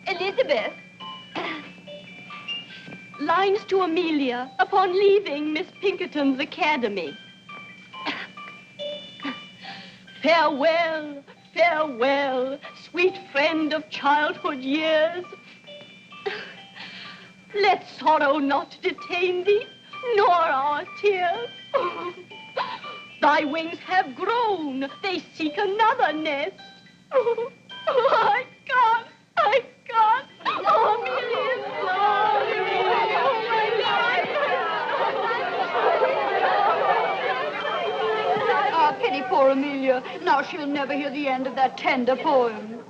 Elizabeth. Lines to Amelia upon leaving Miss Pinkerton's academy. Farewell, farewell, sweet friend of childhood years. Let sorrow not detain thee, nor our tears. Thy wings have grown, they seek another nest. I can't. Oh, Amelia, oh, pity poor Amelia. Now she'll never hear the end of that tender poem.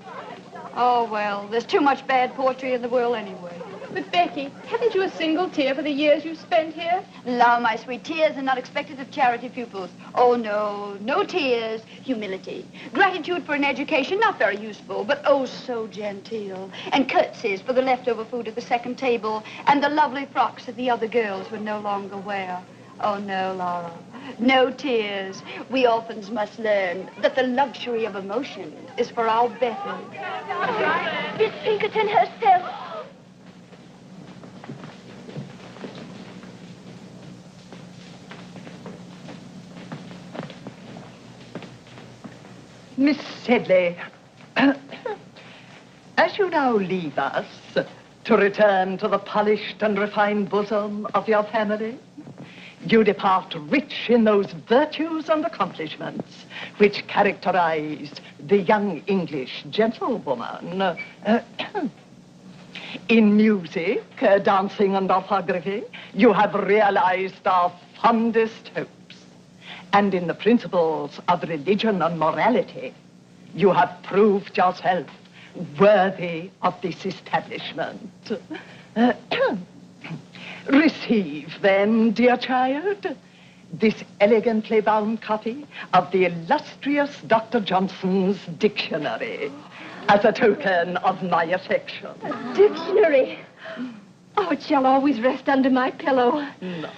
Oh, well, there's too much bad poetry in the world anyway. But, Becky, haven't you a single tear for the years you've spent here? La, my sweet, tears are not expected of charity pupils. Oh, no, no tears. Humility. Gratitude for an education, not very useful, but oh, so genteel. And curtsies for the leftover food at the second table, and the lovely frocks that the other girls would no longer wear. Oh, no, Laura. No tears. We orphans must learn that the luxury of emotion is for our better. Miss Pinkerton herself. Miss Sedley, as you now leave us to return to the polished and refined bosom of your family, you depart rich in those virtues and accomplishments which characterize the young English gentlewoman. In music, dancing, and orthography, you have realized our fondest hopes. And in the principles of religion and morality, you have proved yourself worthy of this establishment. Receive, then, dear child, this elegantly bound copy of the illustrious Dr. Johnson's dictionary as a token of my affection. A dictionary? Oh, it shall always rest under my pillow. No.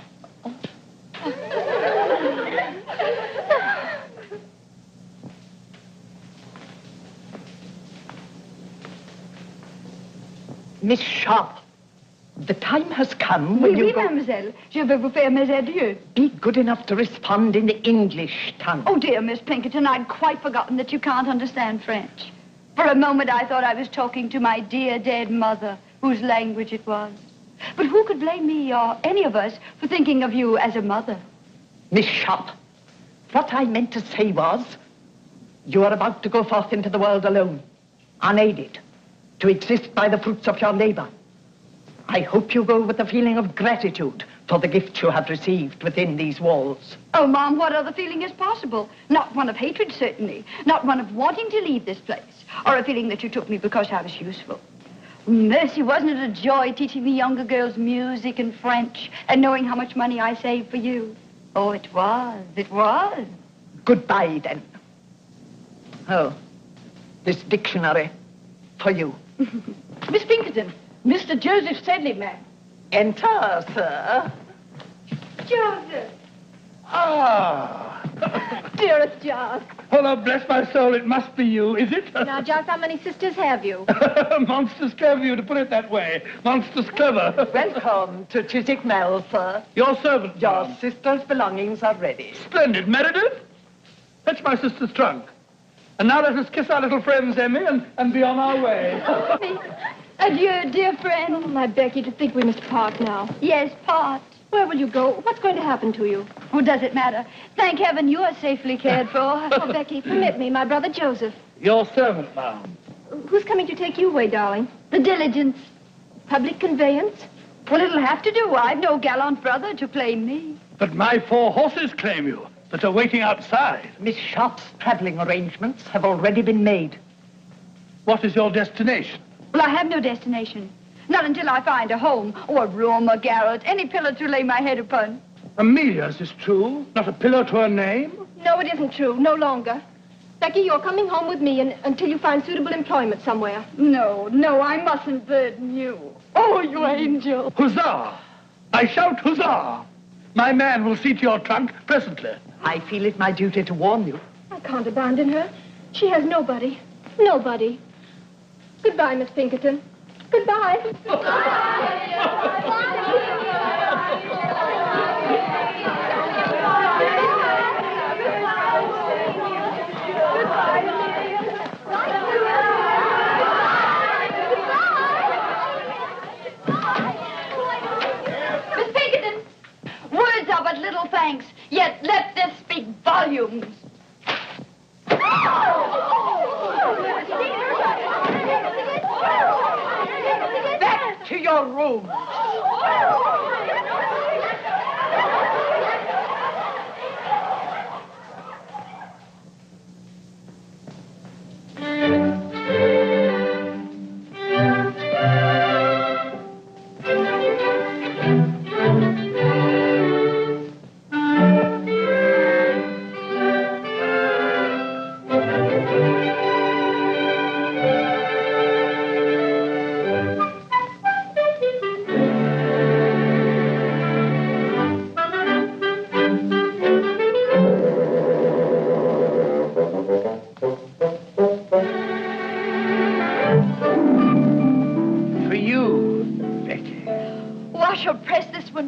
Miss Sharp, the time has come when you go... Oui, mademoiselle. Je vais vous faire mes adieux. Be good enough to respond in the English tongue. Oh, dear, Miss Pinkerton, I'd quite forgotten that you can't understand French. For a moment, I thought I was talking to my dear dead mother, whose language it was. But who could blame me or any of us for thinking of you as a mother? Miss Sharp, what I meant to say was, you are about to go forth into the world alone, unaided, to exist by the fruits of your labor. I hope you go with a feeling of gratitude for the gift you have received within these walls. Oh, Mom, what other feeling is possible? Not one of hatred, certainly. Not one of wanting to leave this place. Or a feeling that you took me because I was useful. Mercy, wasn't it a joy teaching the younger girls music and French and knowing how much money I saved for you? Oh, it was. It was. Goodbye, then. Oh, this dictionary for you. Miss Pinkerton, Mr. Joseph Sedley, ma'am. Enter, sir. Joseph. Ah. Dearest Jos. Oh, now, bless my soul, it must be you, is it? Now, Jos, how many sisters have you? Monstrous clever of you to put it that way. Monstrous clever. Welcome to Chiswick Mell, sir. Your servant, Your ma'am. sister's belongings are ready. Splendid. Meredith, fetch my sister's trunk. And now let us kiss our little friends, Emmy, and be on our way. Adieu, dear friend. Oh, my Becky, to think we must part now. Yes, part. Where will you go? What's going to happen to you? Who does it matter? Thank heaven you are safely cared for. Oh, Becky, permit me, my brother Joseph. Your servant, ma'am. Who's coming to take you away, darling? The diligence. Public conveyance? Well, it'll have to do. I've no gallant brother to claim me. But my 4 horses claim you, that are waiting outside. Miss Sharp's traveling arrangements have already been made. What is your destination? Well, I have no destination. Not until I find a home, or a room, a garret, any pillar to lay my head upon. Amelia's is true, not a pillar to her name. No, it isn't true. No longer. Becky, you're coming home with me until you find suitable employment somewhere. No, I mustn't burden you. Oh, you angel. Huzzah! I shout huzzah! My man will see to your trunk presently. I feel it my duty to warn you. I can't abandon her. She has nobody. Nobody. Goodbye, Miss Pinkerton. Goodbye. Miss Pinkerton, words are but little thanks, yet let this speak volumes. Back to your room.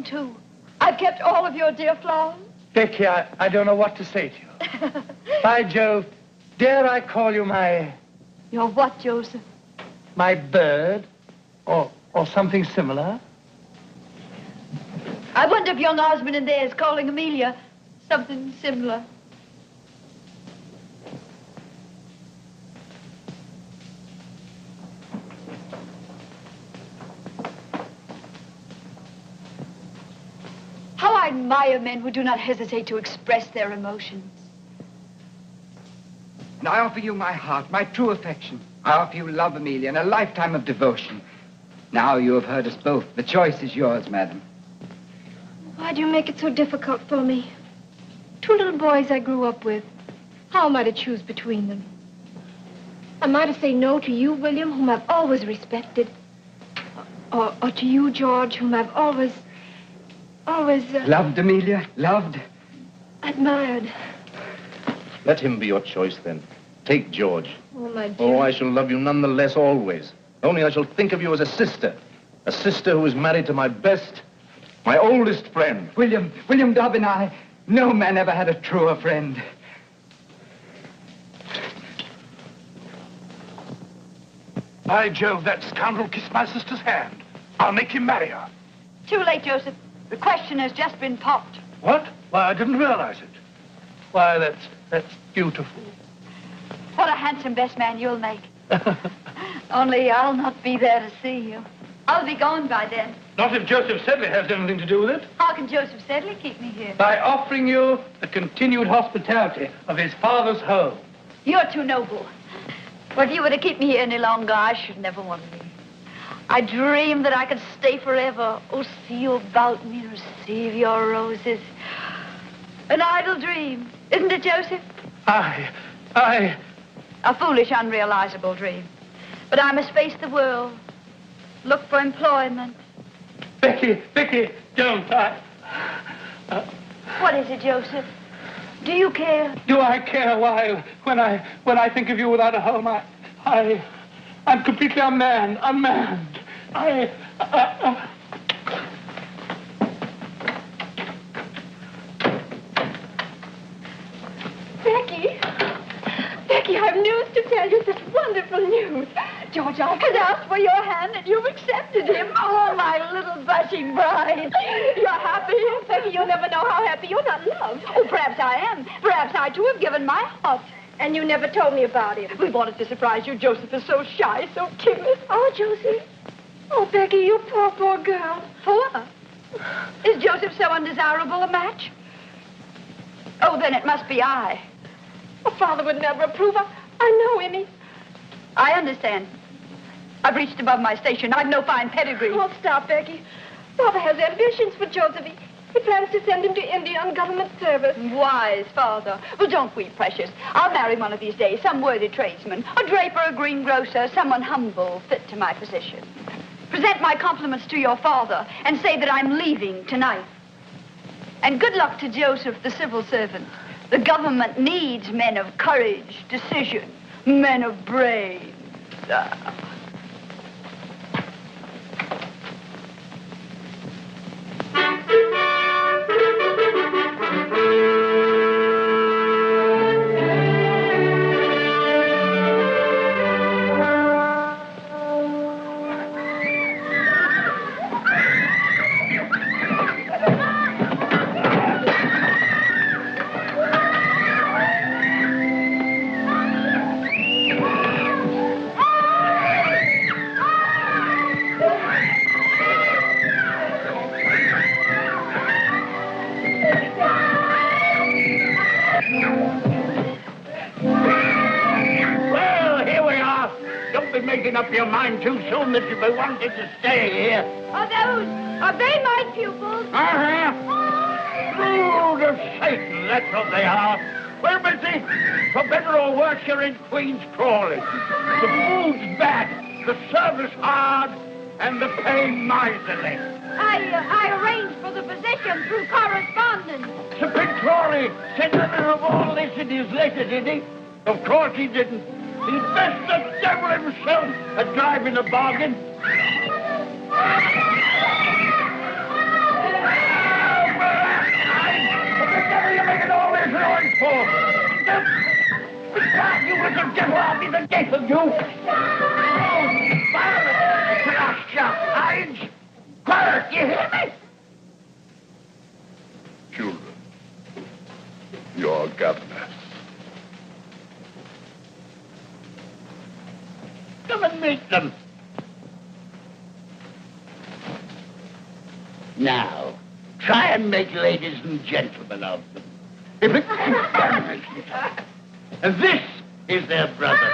Too. I've kept all of your dear flowers. Becky, I don't know what to say to you. By Jove, dare I call you my... Your what, Joseph? My bird? Or something similar? I wonder if your husband in there is calling Amelia something similar. How I admire men who do not hesitate to express their emotions. And I offer you my heart, my true affection. I offer you love, Amelia, and a lifetime of devotion. Now you have heard us both. The choice is yours, madam. Why do you make it so difficult for me? 2 little boys I grew up with. How am I to choose between them? Am I to say no to you, William, whom I've always respected? Or to you, George, whom I've always... Loved, Amelia, loved. admired. Let him be your choice, then. Take George. Oh, my dear. Oh, I shall love you none the less always. Only I shall think of you as a sister who is married to my best, my oldest friend. William Dobbin, no man ever had a truer friend. By Jove, that scoundrel kissed my sister's hand. I'll make him marry her. Too late, Joseph. The question has just been popped. What? Why, I didn't realize it. Why, that's beautiful. What a handsome best man you'll make. Only I'll not be there to see you. I'll be gone by then. Not if Joseph Sedley has anything to do with it. How can Joseph Sedley keep me here? By offering you the continued hospitality of his father's home. You're too noble. Well, if you were to keep me here any longer, I should never want to leave. I dreamed that I could stay forever. Oh, see you about me, receive your roses. An idle dream, isn't it, Joseph? A foolish, unrealizable dream. But I must face the world, look for employment. Becky, don't. What is it, Joseph? Do you care? Do I care? Why, when I think of you without a home, I'm completely unmanned. Becky, I've news to tell you. Such wonderful news. George has asked for your hand and you've accepted him. Oh, my little blushing bride. You're happy? Becky, you'll never know how happy you're not loved. Oh, perhaps I am. Perhaps I, too, have given my heart. And you never told me about it. We wanted to surprise you. Joseph is so shy, so timid. Oh, Josie. Oh, Becky, you poor girl. Poor? Is Joseph so undesirable a match? Oh, then it must be I. Oh, Father would never approve. I know him. I understand. I've reached above my station. I've no fine pedigree. Oh, stop, Becky. Father has ambitions for Joseph. He plans to send him to India on government service. Wise father. Well, don't weep, precious. I'll marry one of these days, some worthy tradesman, a draper, a greengrocer, someone humble, fit to my position. Present my compliments to your father and say that I'm leaving tonight. And good luck to Joseph, the civil servant. The government needs men of courage, decision, men of brains. Up your mind too soon that you be wanting to stay here. Are they my pupils? Brood of Satan, that's what they are. Well, Missy, for better or worse, you're in Queen's Crawley. The food's bad, the service hard, and the pay miserly. I arranged for the position through correspondence. Sir Pink Crawley said nothing of all this in his letter, did he? Of course he didn't. He'd best the devil himself at driving a bargain. What the devil are you making all this noise for? You little devil, I'll be the death of you. Oh, fire! Crush your hides! Burke, you hear me? Children, your governor. Come and meet them. Now, try and make ladies and gentlemen of them. And this is their brother.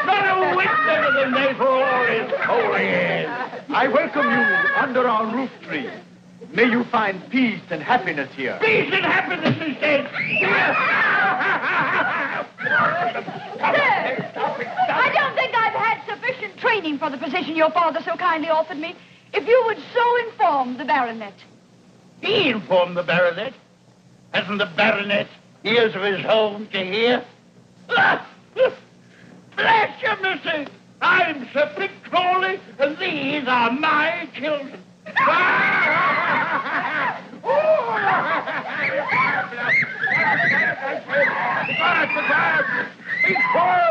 Not a whit better than they for all his holy years. I welcome you under our roof tree. May you find peace and happiness here. Peace and happiness, he said. I don't think I've had sufficient training for the position your father so kindly offered me. If you would so inform the baronet. He informed the baronet? Hasn't the baronet ears of his own to hear? Bless you, missy. I'm Sir Pick Crawley, and these are my children. Be quiet!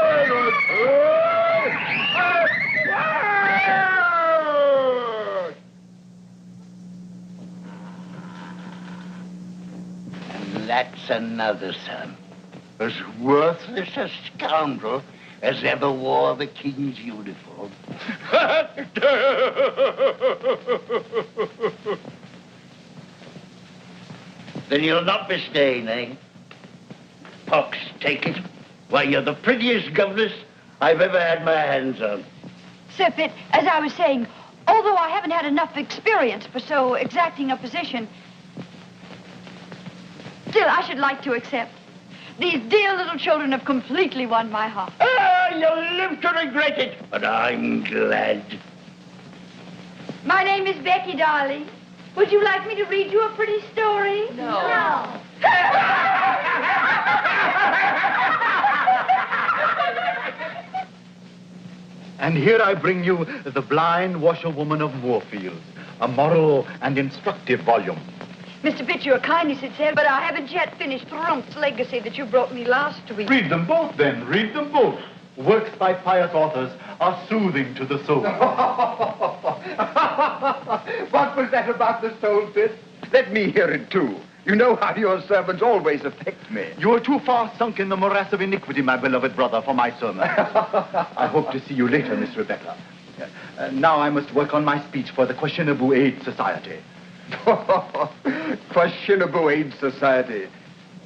And that's another son. As worthless a scoundrel as ever wore the king's uniform. Then you'll not be staying, eh? Pox, take it. Why, you're the prettiest governess I've ever had my hands on. Sir Pitt, as I was saying, although I haven't had enough experience for so exacting a position, still I should like to accept. These dear little children have completely won my heart. Ah, you'll live to regret it, but I'm glad. My name is Becky, darling. Would you like me to read you a pretty story? No. And here I bring you The Blind Washerwoman of Moorfields, a moral and instructive volume. Mr. Pitt, you're kindly sincere, but I haven't yet finished Rump's legacy that you brought me last week. Read them both, then. Read them both. Works by pious authors are soothing to the soul. What was that about the soul, Pitt? Let me hear it, too. You know how your sermons always affect me. You are too far sunk in the morass of iniquity, my beloved brother, for my sermon. I hope to see you later, Miss Rebecca. Now I must work on my speech for the Questionable Aid Society. Questionable Aid Society.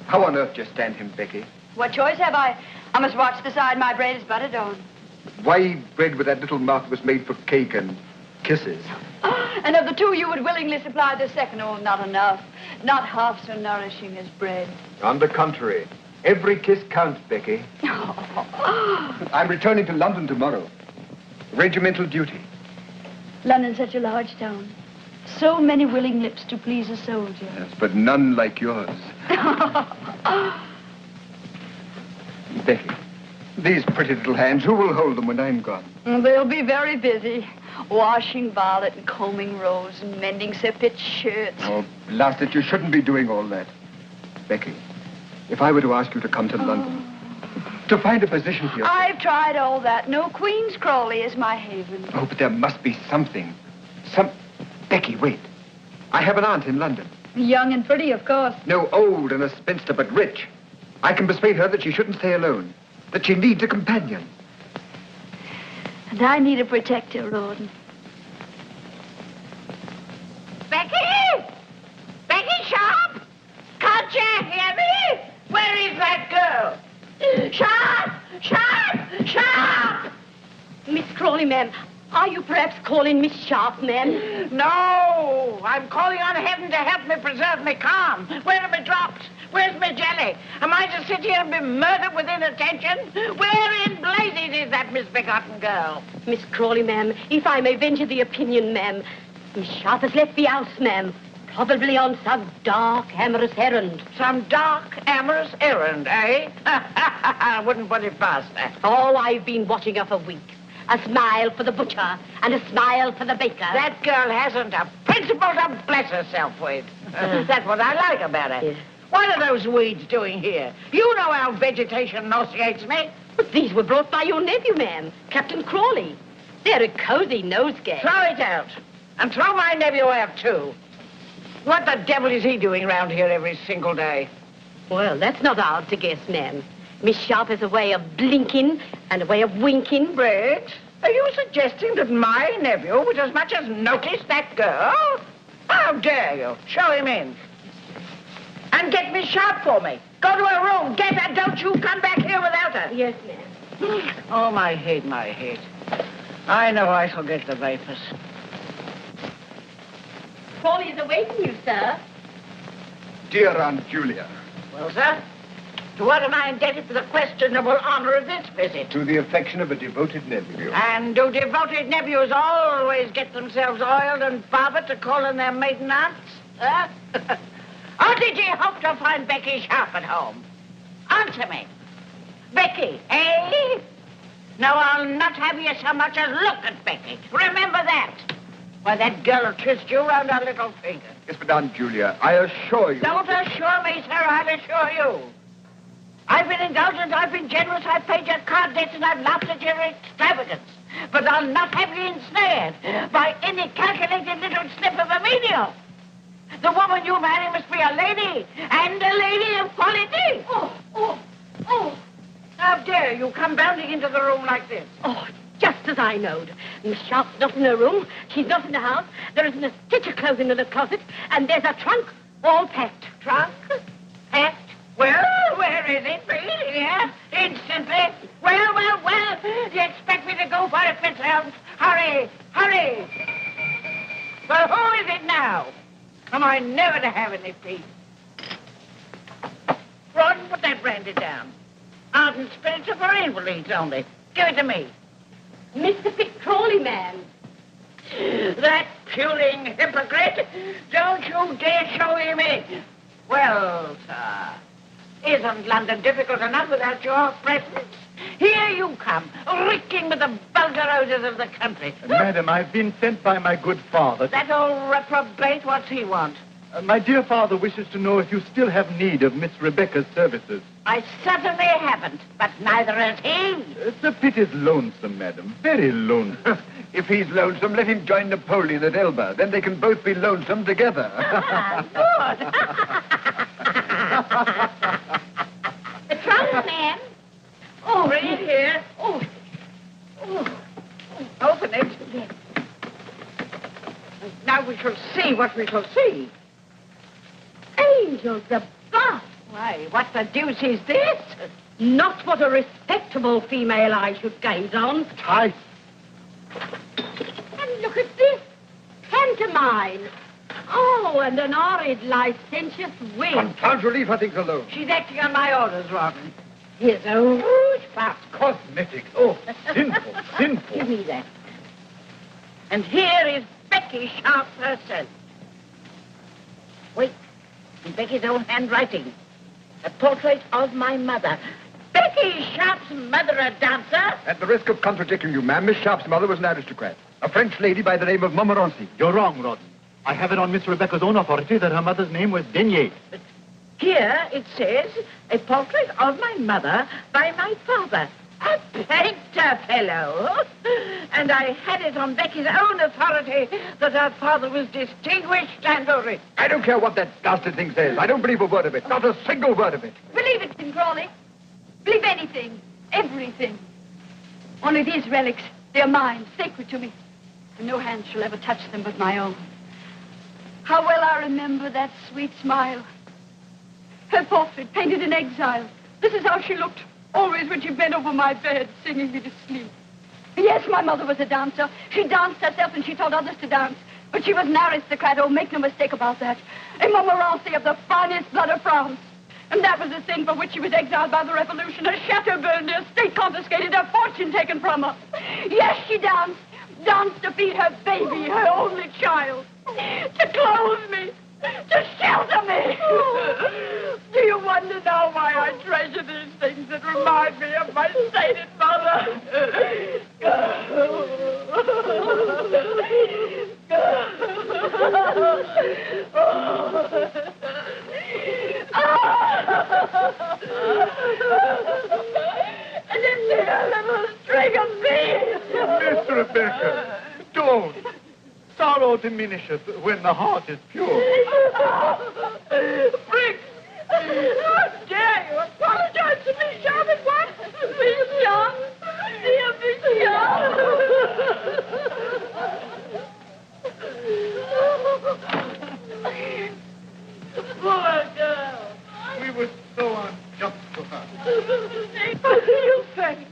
How on earth do you stand him, Becky? What choice have I? I must watch the side my bread is buttered on. Why eat bread with that little mouth was made for cake and kisses? And of the two, you would willingly supply the second. Oh, not enough. Not half so nourishing as bread. On the contrary, every kiss counts, Becky. I'm returning to London tomorrow. Regimental duty. London's such a large town. So many willing lips to please a soldier. Yes, but none like yours. Becky, these pretty little hands, who will hold them when I'm gone? They'll be very busy. Washing Violet and combing Rose and mending Sir Pitt's shirts. Oh, blast it, you shouldn't be doing all that. Becky, if I were to ask you to come to London, to find a position for yourself. I've tried all that. No Queen's Crawley is my haven. Oh, but there must be something. Becky, wait. I have an aunt in London. Young and pretty, of course. No, old and a spinster, but rich. I can persuade her that she shouldn't stay alone, that she needs a companion. And I need a protector, Rawdon. Becky! Becky Sharp! Can't you hear me? Where is that girl? Sharp! Sharp! Sharp! Miss Crawley, ma'am, are you perhaps calling Miss Sharp, ma'am? No! I'm calling on heaven to help me preserve me calm. Where are my drops? Where's my jelly? Am I to sit here and be murdered with inattention? Where in blazes is that misbegotten girl? Miss Crawley, ma'am, if I may venture the opinion, ma'am, Miss Sharp has left the house, ma'am, probably on some dark, amorous errand. Some dark, amorous errand, eh? I wouldn't put it past her. Oh, I've been watching her for weeks. A smile for the butcher and a smile for the baker. That girl hasn't a principle to bless herself with. That's what I like about her. Yes. What are those weeds doing here? You know how vegetation nauseates me. But these were brought by your nephew, ma'am, Captain Crawley. They're a cozy nosegay. Throw it out. And throw my nephew out, too. What the devil is he doing round here every single day? Well, that's not hard to guess, ma'am. Miss Sharp has a way of blinking and a way of winking. Briggs, are you suggesting that my nephew would as much as notice that girl? How dare you? Show him in. And get Miss Sharp for me. Go to her room. Get her. Don't you come back here without her. Yes, ma'am. Oh, my head, my head. I know I shall get the vapors. Crawley is awaiting you, sir. Dear Aunt Julia. Well, sir, to what am I indebted for the questionable honor of this visit? To the affection of a devoted nephew. And do devoted nephews always get themselves oiled and barbered to call on their maiden aunts? Huh? Or did you hope to find Becky Sharp at home? Answer me. Becky, eh? No, I'll not have you so much as look at Becky. Remember that. Why, that girl will twist you round her little finger. Yes, but Aunt Julia, I assure you... Don't assure me, sir. I'll assure you. I've been indulgent, I've been generous, I've paid your card debts, and I've laughed at your extravagance. But I'll not have you ensnared by any calculated little snip of a menial. The woman you marry must be a lady, and a lady of quality. Oh. How dare you come bounding into the room like this? Oh, just as I knowed. Miss Sharp's not in her room. She's not in the house. There isn't a stitch of clothing in the closet. And there's a trunk all packed. Trunk? Packed? Well, where is it? Really, yeah? Instantly? Well. You expect me to go for it myself? Hurry! Well, who is it now? Am I never to have any peace? Ron, put that brandy down. Ardent spirits are for invalids only. Give it to me. Mr. Crawley, man. That puling hypocrite! Don't you dare show him in! Well, sir, isn't London difficult enough without your presence? Here you come, reeking with the bulgaroses of the country. Madam, I've been sent by my good father. That old reprobate, what's he want? My dear father wishes to know if you still have need of Miss Rebecca's services. I certainly haven't, but neither has he. Sir Pitt is lonesome, madam. Very lonesome. If he's lonesome, let him join Napoleon at Elba. Then they can both be lonesome together. Good. The trunk, ma'am. Oh, bring it here. Oh. Open it. Yes. Now we shall see what we shall see. Angels above. Why, what the deuce is this? Not what a respectable female eye should gaze on. Tight. And look at this. Pantomime. Oh, and an horrid, licentious wig. Confound relief, I think, alone. She's acting on my orders, Ron. Here's a rouge pot. Cosmetics. Oh, sinful. Give me that. And here is Becky Sharp herself. Wait, in Becky's own handwriting. A portrait of my mother. Becky Sharp's mother a dancer? At the risk of contradicting you, ma'am, Miss Sharp's mother was an aristocrat. A French lady by the name of Montmorency. You're wrong, Rodden. I have it on Miss Rebecca's own authority that her mother's name was Denier. But here it says, a portrait of my mother by my father. A painter fellow. And I had it on Becky's own authority that her father was distinguished and rich. I don't care what that dastard thing says. I don't believe a word of it. Not a single word of it. Believe it, Tim Crawley. Believe anything. Everything. Only these relics, they're mine, sacred to me. And no hand shall ever touch them but my own. How well I remember that sweet smile. Her portrait, painted in exile. This is how she looked, always when she bent over my bed, singing me to sleep. Yes, my mother was a dancer. She danced herself and she taught others to dance. But she was an aristocrat, oh, make no mistake about that. A Montmorency of the finest blood of France. And that was the thing for which she was exiled by the revolution. Her chateau burned, her estate confiscated, her fortune taken from her. Yes, she danced. Danced to feed her baby, her only child. To clothe me. To shelter me. Do you wonder now why I treasure these things that remind me of my sainted mother? And then see a little string of beads. Miss Rebecca, don't. Sorrow diminisheth when the heart is pure. Briggs! How dare you apologize to me, Sharp, at once? Miss Sharp! Dear Miss Sharp! The poor girl! We were so unjust to her. You faint.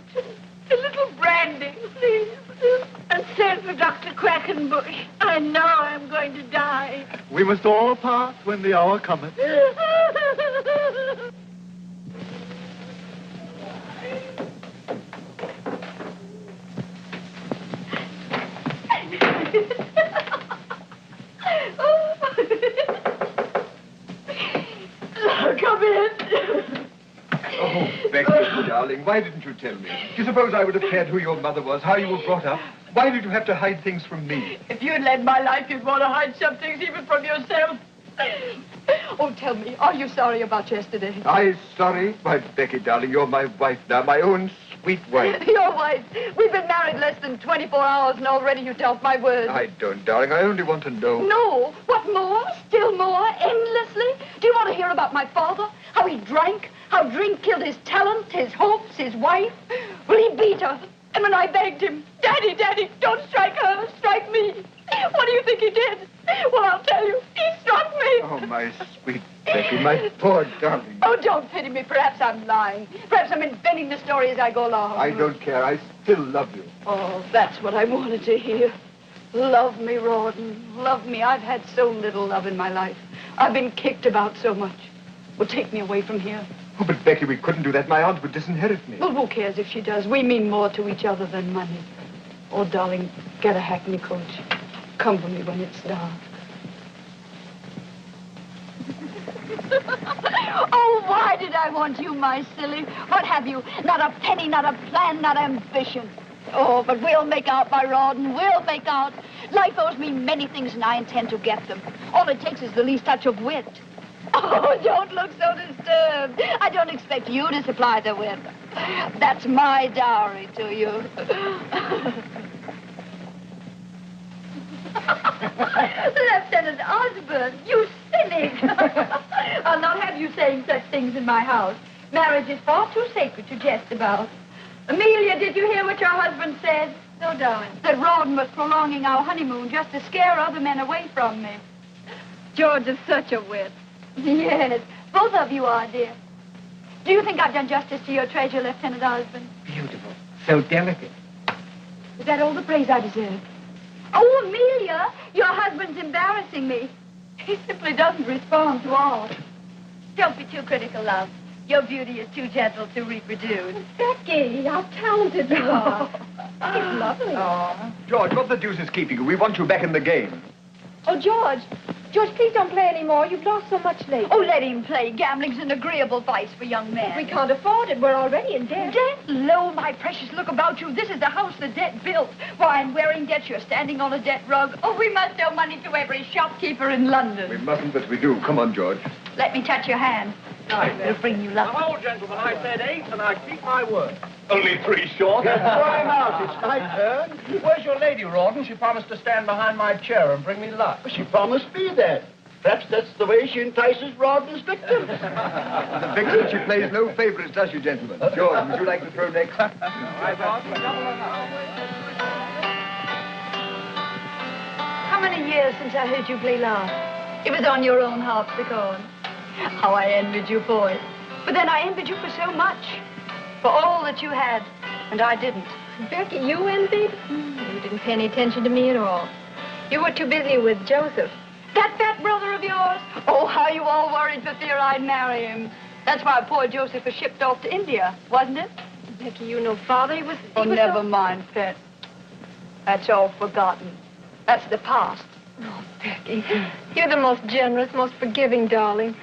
A little brandy, please. And send for Dr. Quackenbush. I know I'm going to die. We must all part when the hour cometh. Come in. Oh, Becky, darling, why didn't you tell me? Do you suppose I would have cared who your mother was, how you were brought up? Why did you have to hide things from me? If you'd led my life, you'd want to hide some things even from yourself. Oh, tell me, are you sorry about yesterday? I sorry? Why, Becky, darling, you're my wife now, my own sweet wife. Your wife. We've been married less than 24 hours, and already you doubt my word. I don't, darling. I only want to know. No. What more? Still more? Endlessly? Do you want to hear about my father? How he drank? How drink killed his talent, his hopes, his wife. Well, he beat her. And when I begged him, Daddy, Daddy, don't strike her, strike me. What do you think he did? Well, I'll tell you. He struck me. Oh, my sweet Becky, my poor darling. Oh, don't pity me. Perhaps I'm lying. Perhaps I'm inventing the story as I go along. I don't care. I still love you. Oh, that's what I wanted to hear. Love me, Rawdon. Love me. I've had so little love in my life. I've been kicked about so much. Well, take me away from here. Oh, but Becky, we couldn't do that. My aunt would disinherit me. Well, who cares if she does? We mean more to each other than money. Oh, darling, get a hackney coach. Come for me when it's dark. Oh, why did I want you, my silly? What have you? Not a penny, not a plan, not ambition. Oh, but we'll make out, my Rawdon. We'll make out. Life owes me many things, and I intend to get them. All it takes is the least touch of wit. Oh, don't look so disturbed. I don't expect you to supply the wit. That's my dowry to you. Lieutenant Osborne, you cynic. I'll not have you saying such things in my house. Marriage is far too sacred to jest about. Amelia, did you hear what your husband said? No, darling. That Rawdon was prolonging our honeymoon just to scare other men away from me. George is such a wit. Yes, both of you are, dear. Do you think I've done justice to your treasure, Lieutenant Osborne? Beautiful. So delicate. Is that all the praise I deserve? Oh, Amelia, your husband's embarrassing me. He simply doesn't respond to all. Don't be too critical, love. Your beauty is too gentle to reproduce. Becky, how talented you are. He's lovely. Oh. George, what the deuce is keeping you? We want you back in the game. Oh, George. George, please don't play anymore. You've lost so much lately. Oh, let him play. Gambling's an agreeable vice for young men. We can't afford it. We're already in debt. Debt? Lo, my precious, look about you. This is the house the debt built. Why, and wearing debt, you're standing on a debt rug. Oh, we must owe money to every shopkeeper in London. We mustn't, but we do. Come on, George. Let me touch your hand. It'll bring you luck. Now, gentlemen, I said 8, and I keep my word. Only 3 short. Try him out. It's my turn. Where's your lady, Rawdon? She promised to stand behind my chair and bring me luck. She promised me that. Perhaps that's the way she entices Rawdon's victims. The victim, she plays no favorites, does she, gentlemen? George, would you like to throw next? How many years since I heard you play last? It was on your own harpsichord. How I envied you for it. But then I envied you for so much. For all that you had, and I didn't. Becky, you envied? You didn't pay any attention to me at all. You were too busy with Joseph. That fat brother of yours? Oh, how you all worried for fear I'd marry him. That's why poor Joseph was shipped off to India, wasn't it? Becky, you know Father, he was never mind, pet. That's all forgotten. That's the past. Oh, Becky, you're the most generous, most forgiving darling.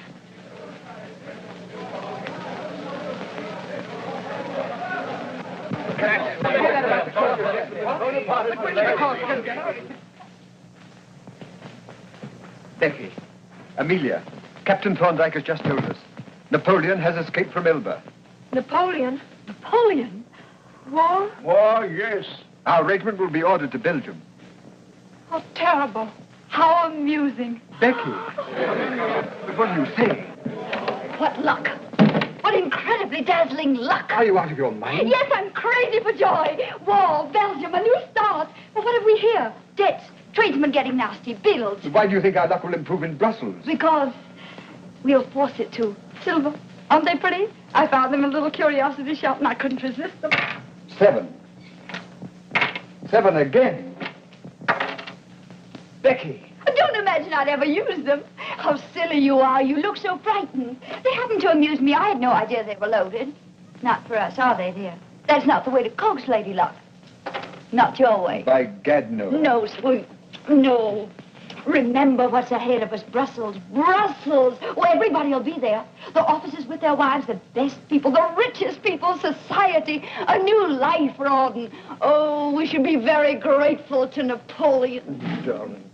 Becky, Amelia, Captain Thorndyke has just told us. Napoleon has escaped from Elba. Napoleon? Napoleon? War? War, yes. Our regiment will be ordered to Belgium. How terrible. How amusing. Becky, but what do you say? What luck. What incredibly dazzling luck. Are you out of your mind? Yes, I'm crazy for joy. War, Belgium, a new start. But what have we here? Debts, tradesmen getting nasty, bills. Why do you think our luck will improve in Brussels? Because we'll force it to. Silver. Aren't they pretty? I found them in a little curiosity shop and I couldn't resist them. 7. 7 again. Becky. Don't imagine I'd ever use them. How silly you are. You look so frightened. They happened to amuse me. I had no idea they were loaded. Not for us, are they, dear? That's not the way to coax Lady Luck. Not your way. By gad, no. No, sweet. No. Remember what's ahead of us. Brussels. Brussels. Oh, everybody will be there. The officers with their wives, the best people, the richest people, society. A new life, Rawdon. Oh, we should be very grateful to Napoleon. Darling.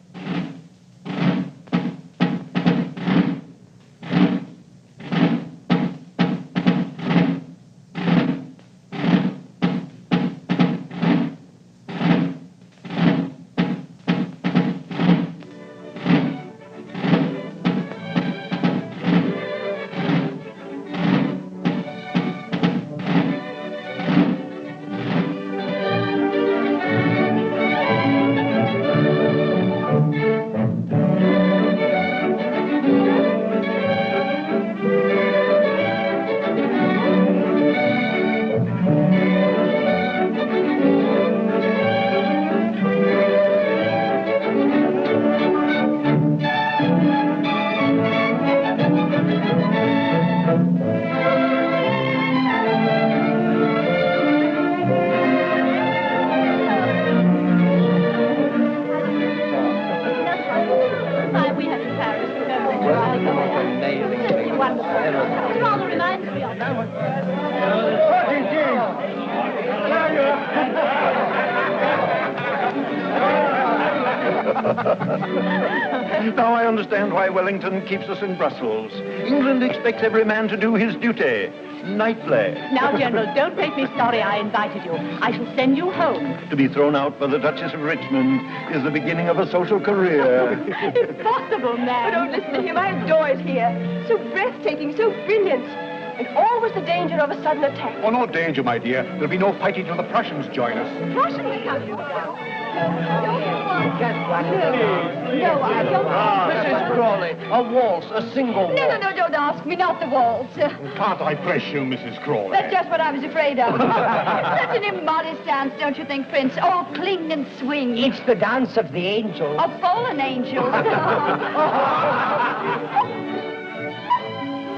Now I understand why Wellington keeps us in Brussels. England expects every man to do his duty. Nightly. Now, General, don't make me sorry I invited you. I shall send you home. To be thrown out by the Duchess of Richmond is the beginning of a social career. Impossible, man. Oh, don't listen to him. I adore it here. So breathtaking, so brilliant. And always the danger of a sudden attack. Oh, no danger, my dear. There'll be no fighting till the Prussians join us. Prussians come. No, I don't. Mrs. Crawley, a waltz, a single waltz. No, don't ask me, not the waltz. Can't I press you, Mrs. Crawley? That's just what I was afraid of. Such an immodest dance, don't you think, Prince? Oh, cling and swing. It's the dance of the angels. Of fallen angels.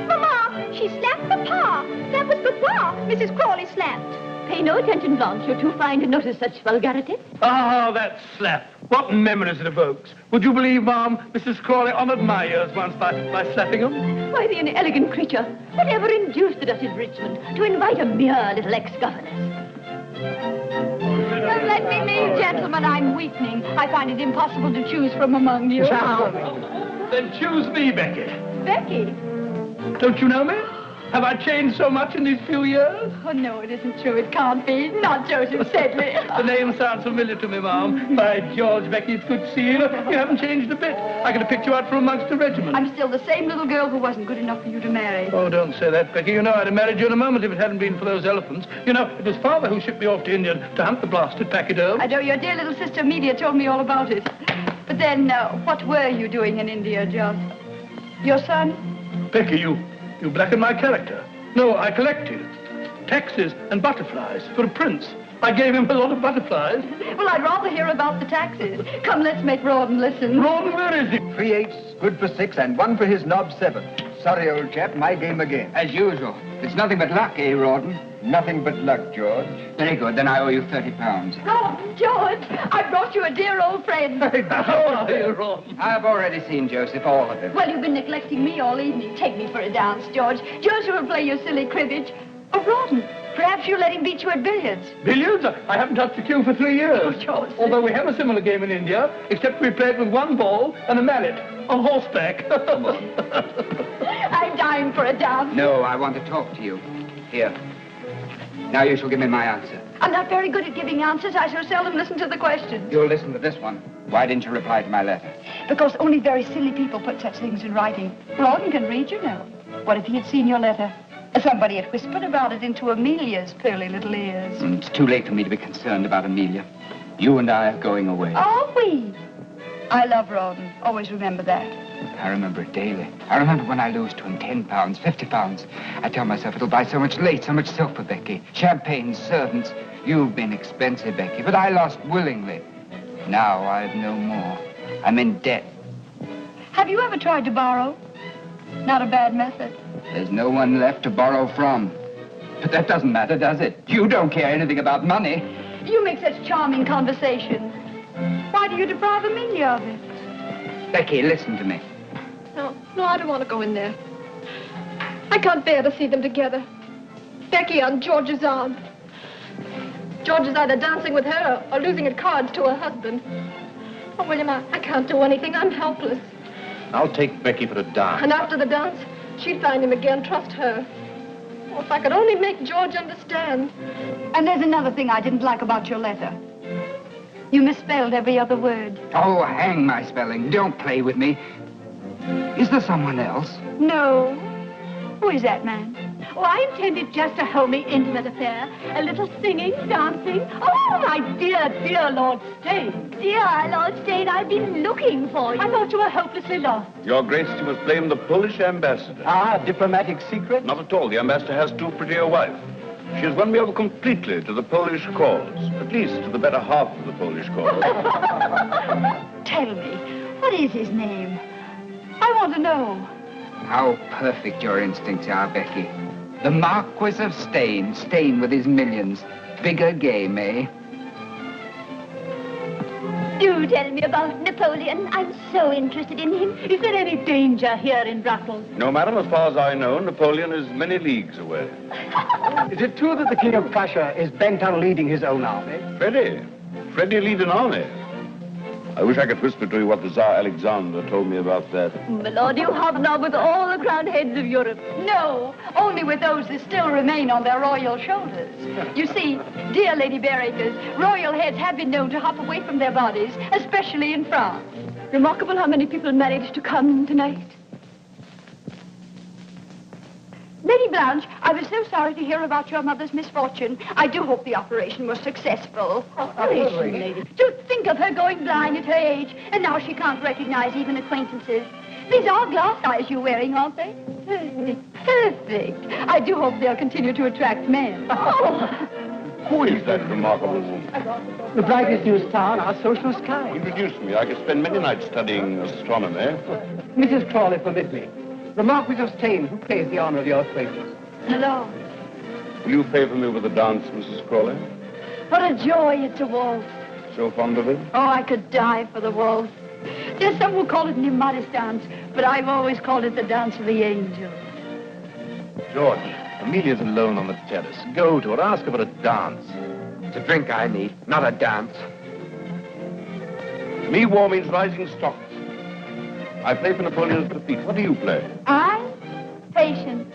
Mama, she slapped Papa. That was Papa Mrs. Crawley slapped. Pay no attention, Blanche. You're too fine to notice such vulgarity. Ah, that slap. What memories it evokes. Would you believe, Ma'am, Mrs. Crawley honoured my ears once by slapping them? Why, the inelegant creature. Whatever induced the Duchess of Richmond to invite a mere little ex-governess? Don't let me leave, gentlemen. I'm weakening. I find it impossible to choose from among you. Then choose me, Becky. Becky? Don't you know me? Have I changed so much in these few years? Oh, no, it isn't true. It can't be. Not Joseph Sedley. The name sounds familiar to me, Ma'am. By George, Becky, it's good to see you. You haven't changed a bit. I could have picked you out from amongst the regiment. I'm still the same little girl who wasn't good enough for you to marry. Oh, don't say that, Becky. You know I'd have married you in a moment if it hadn't been for those elephants. You know, it was Father who shipped me off to India to hunt the blasted pachyderm. I know your dear little sister Amelia told me all about it. But then, what were you doing in India, John? Your son? Becky, you blackened my character. No, I collected taxes and butterflies for a prince. I gave him a lot of butterflies. Well, I'd rather hear about the taxes. Come, let's make Rawdon listen. Rawdon, where is he? 3 8s, good for 6, and 1 for his knob 7. Sorry, old chap, my game again. As usual. It's nothing but luck, eh, Rawdon? Nothing but luck, George. Very good, then I owe you £30. Oh, George, I brought you a dear old friend. How are you, Rawdon? I've already seen Joseph, all of him. Well, you've been neglecting me all evening. Take me for a dance, George. Joseph will play your silly cribbage. Oh, Rawdon, perhaps you'll let him beat you at billiards. Billiards? I haven't touched a cue for 3 years. Oh, Joseph. Although we have a similar game in India, except we play it with 1 ball and a mallet on horseback. I'm dying for a dance. No, I want to talk to you. Here. Now you shall give me my answer. I'm not very good at giving answers. I so seldom listen to the questions. You'll listen to this one. Why didn't you reply to my letter? Because only very silly people put such things in writing. Rawdon can read, you know. What if he had seen your letter? Somebody had whispered about it into Amelia's pearly little ears. It's too late for me to be concerned about Amelia. You and I are going away. Are we? I love Rawdon. Always remember that. I remember it daily. I remember when I lose to him £10, £50. I tell myself it'll buy so much lace, so much silk for Becky. Champagne, servants. You've been expensive, Becky, but I lost willingly. Now I've no more. I'm in debt. Have you ever tried to borrow? Not a bad method. There's no one left to borrow from. But that doesn't matter, does it? You don't care anything about money. You make such charming conversation. Why do you deprive Amelia of it? Becky, listen to me. No, I don't want to go in there. I can't bear to see them together. Becky on George's arm. George is either dancing with her or losing at cards to her husband. Oh, William, I can't do anything. I'm helpless. I'll take Becky for a dance. And after the dance, she'd find him again. Trust her. Oh, if I could only make George understand. And there's another thing I didn't like about your letter. You misspelled every other word. Oh, hang my spelling. Don't play with me. Is there someone else? No. Who is that man? Oh, I intended just a homely, intimate affair. A little singing, dancing. Oh, my dear, dear Lord Steyne. Dear Lord Steyne, I've been looking for you. I thought you were hopelessly lost. Your Grace, you must blame the Polish ambassador. Ah, diplomatic secret? Not at all. The ambassador has too pretty a wife. She has won me over completely to the Polish cause. At least to the better half of the Polish cause. Tell me, what is his name? I want to know. How perfect your instincts are, Becky. The Marquis of Steyne. Steyne with his millions. Bigger game, eh? Do tell me about Napoleon. I'm so interested in him. Is there any danger here in Brussels? No, madam, as far as I know, Napoleon is many leagues away. Is it true that the King of Prussia is bent on leading his own army? Freddie lead an army. I wish I could whisper to you what the Tsar Alexander told me about that. My lord, you hobnob with all the crowned heads of Europe. No, only with those that still remain on their royal shoulders. You see, dear Lady Bareacres, royal heads have been known to hop away from their bodies, especially in France. Remarkable how many people managed to come tonight. Lady Blanche, I was so sorry to hear about your mother's misfortune. I do hope the operation was successful. Operation, lady. To think of her going blind at her age, and now she can't recognize even acquaintances. These are glass eyes you're wearing, aren't they? Perfect. Perfect. I do hope they'll continue to attract men. Oh. Who is that remarkable woman? The brightest new star in our social sky. Introduce me. I could spend many nights studying astronomy. Mrs. Crawley, permit me. The Marquis of Steyne, who plays the honor of your acquaintance. Hello. Will you favor me with a dance, Mrs. Crawley? What a joy it's a waltz. So fond of it? Oh, I could die for the waltz. There's some who call it an immodest dance, but I've always called it the dance of the angels. George, Amelia's alone on the terrace. Go to her, ask her for a dance. It's a drink I need, not a dance. Me war means rising stocks. I play for Napoleon's defeat. What do you play? I? Patience.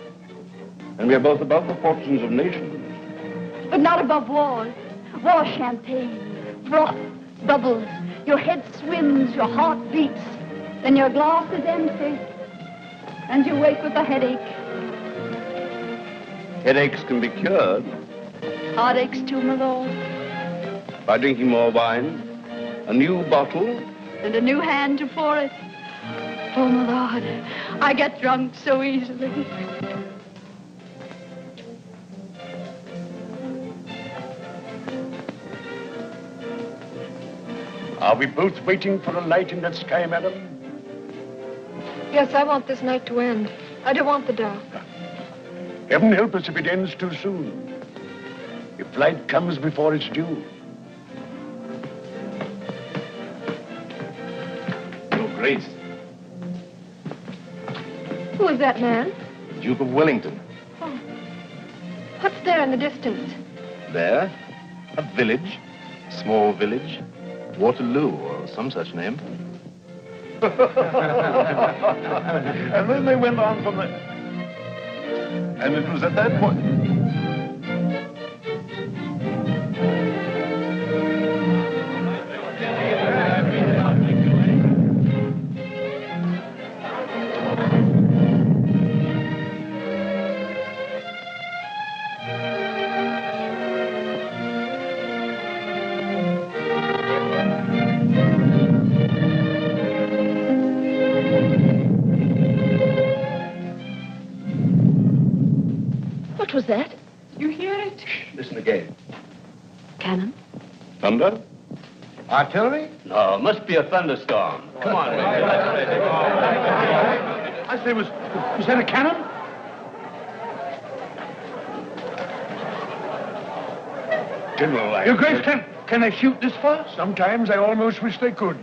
And we are both above the fortunes of nations. But not above war. War champagne, froth, bubbles. Your head swims, your heart beats. Then your glass is empty. And you wake with a headache. Headaches can be cured. Heartaches too, my lord. By drinking more wine, a new bottle. And a new hand to pour it. Oh, my lord, I get drunk so easily. Are we both waiting for a light in the sky, madam? Yes, I want this night to end. I don't want the dark. Heaven help us if it ends too soon. If light comes before it's due. Your Grace, Who is that man? Duke of Wellington. Oh. What's there in the distance? There, a village, small village, Waterloo, or some such name. And then they went on from there. And it was at that point. What was that? You hear it? Listen again. Cannon? Thunder? Artillery? No, must be a thunderstorm. Come on, man. I say, was that a cannon? General, Your Grace, can they shoot this far? Sometimes I almost wish they could.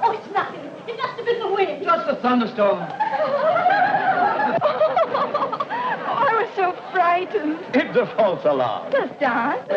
Oh, it's nothing. It must have been the wind. Just a thunderstorm. I was so frightened. It's a false alarm. Just dance.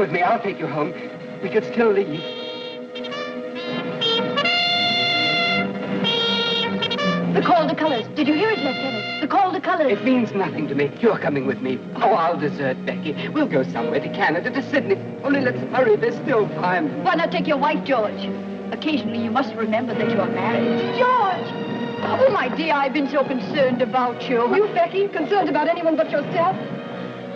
with me. I'll take you home. We could still leave. The call to colors. Did you hear it, Lieutenant? The call to colors. It means nothing to me. You're coming with me. Oh, I'll desert Becky. We'll go somewhere to Canada, to Sydney. Only let's hurry. There's still time. Why not take your wife, George? Occasionally, you must remember that you're married. George! Oh, my dear, I've been so concerned about you. You, Becky, concerned about anyone but yourself?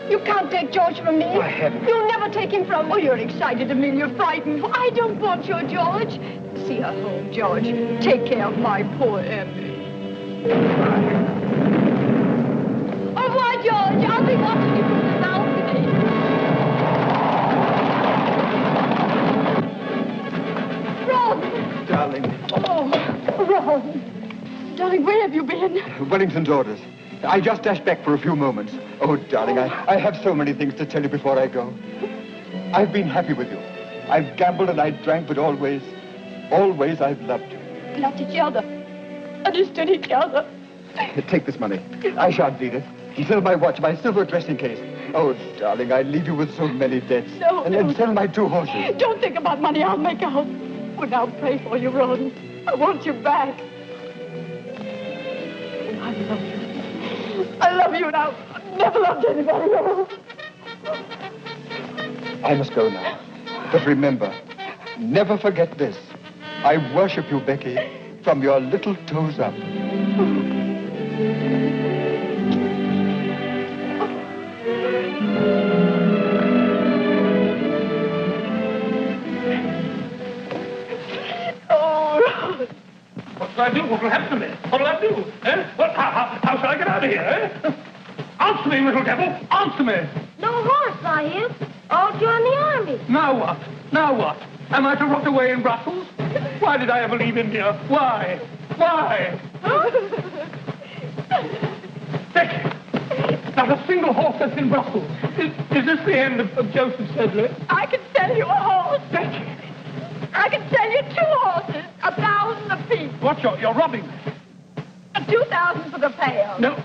You can't take George from me. Why, heaven. You'll never take him from me. Oh, you're excited, Amelia, frightened. I don't want your George. See her home, George. Take care of my poor Emmy. Au revoir, George. I'll be watching you from the balcony. Ron! Darling. Oh, Ron. Darling, where have you been? Wellington's orders. I just dashed back for a few moments. Oh, darling, I have so many things to tell you before I go. I've been happy with you. I've gambled and I drank, but always I've loved you. Loved each other. Understood each other. Take this money. I shan't need it. And sell my watch, my silver dressing case. Oh, darling, I leave you with so many debts. No, and sell my 2 horses. Don't think about money. I'll make out. But I'll pray for you, Ron. I want you back. I love you. I love you now. I've never loved anybody else. I must go now. But remember, never forget this. I worship you, Becky, from your little toes up. What shall I do? What will happen to me? What will I do? Eh? How shall I get out of here, eh? Answer me, little devil! Answer me! No horse, I hear. All join the army. Now what? Now what? Am I to rot away in Brussels? Why did I ever leave India? Why? Why? Becky! Not a single horse that's in Brussels. Is this the end of Joseph Sedley? I can sell you a horse. Becky! I can sell you 2 horses, 1,000 apiece. What, you're robbing me? 2,000 for the pail. No,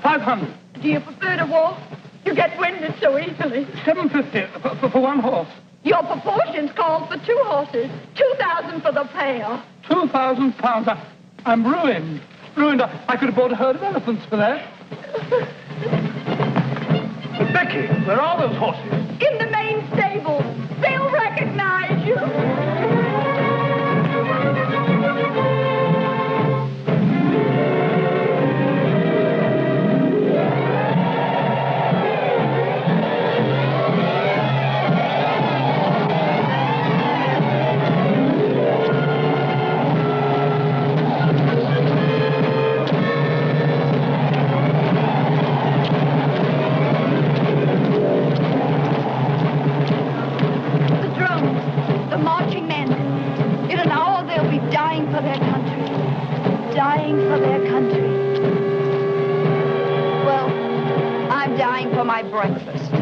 500. Do you prefer to walk? You get winded so easily. 750 for 1 horse. Your proportions call for 2 horses. 2,000 for the pail. £2,000. I'm ruined. Ruined. I could have bought a herd of elephants for that. But Becky, where are those horses? In the main stable. They'll recognize you. My breakfast.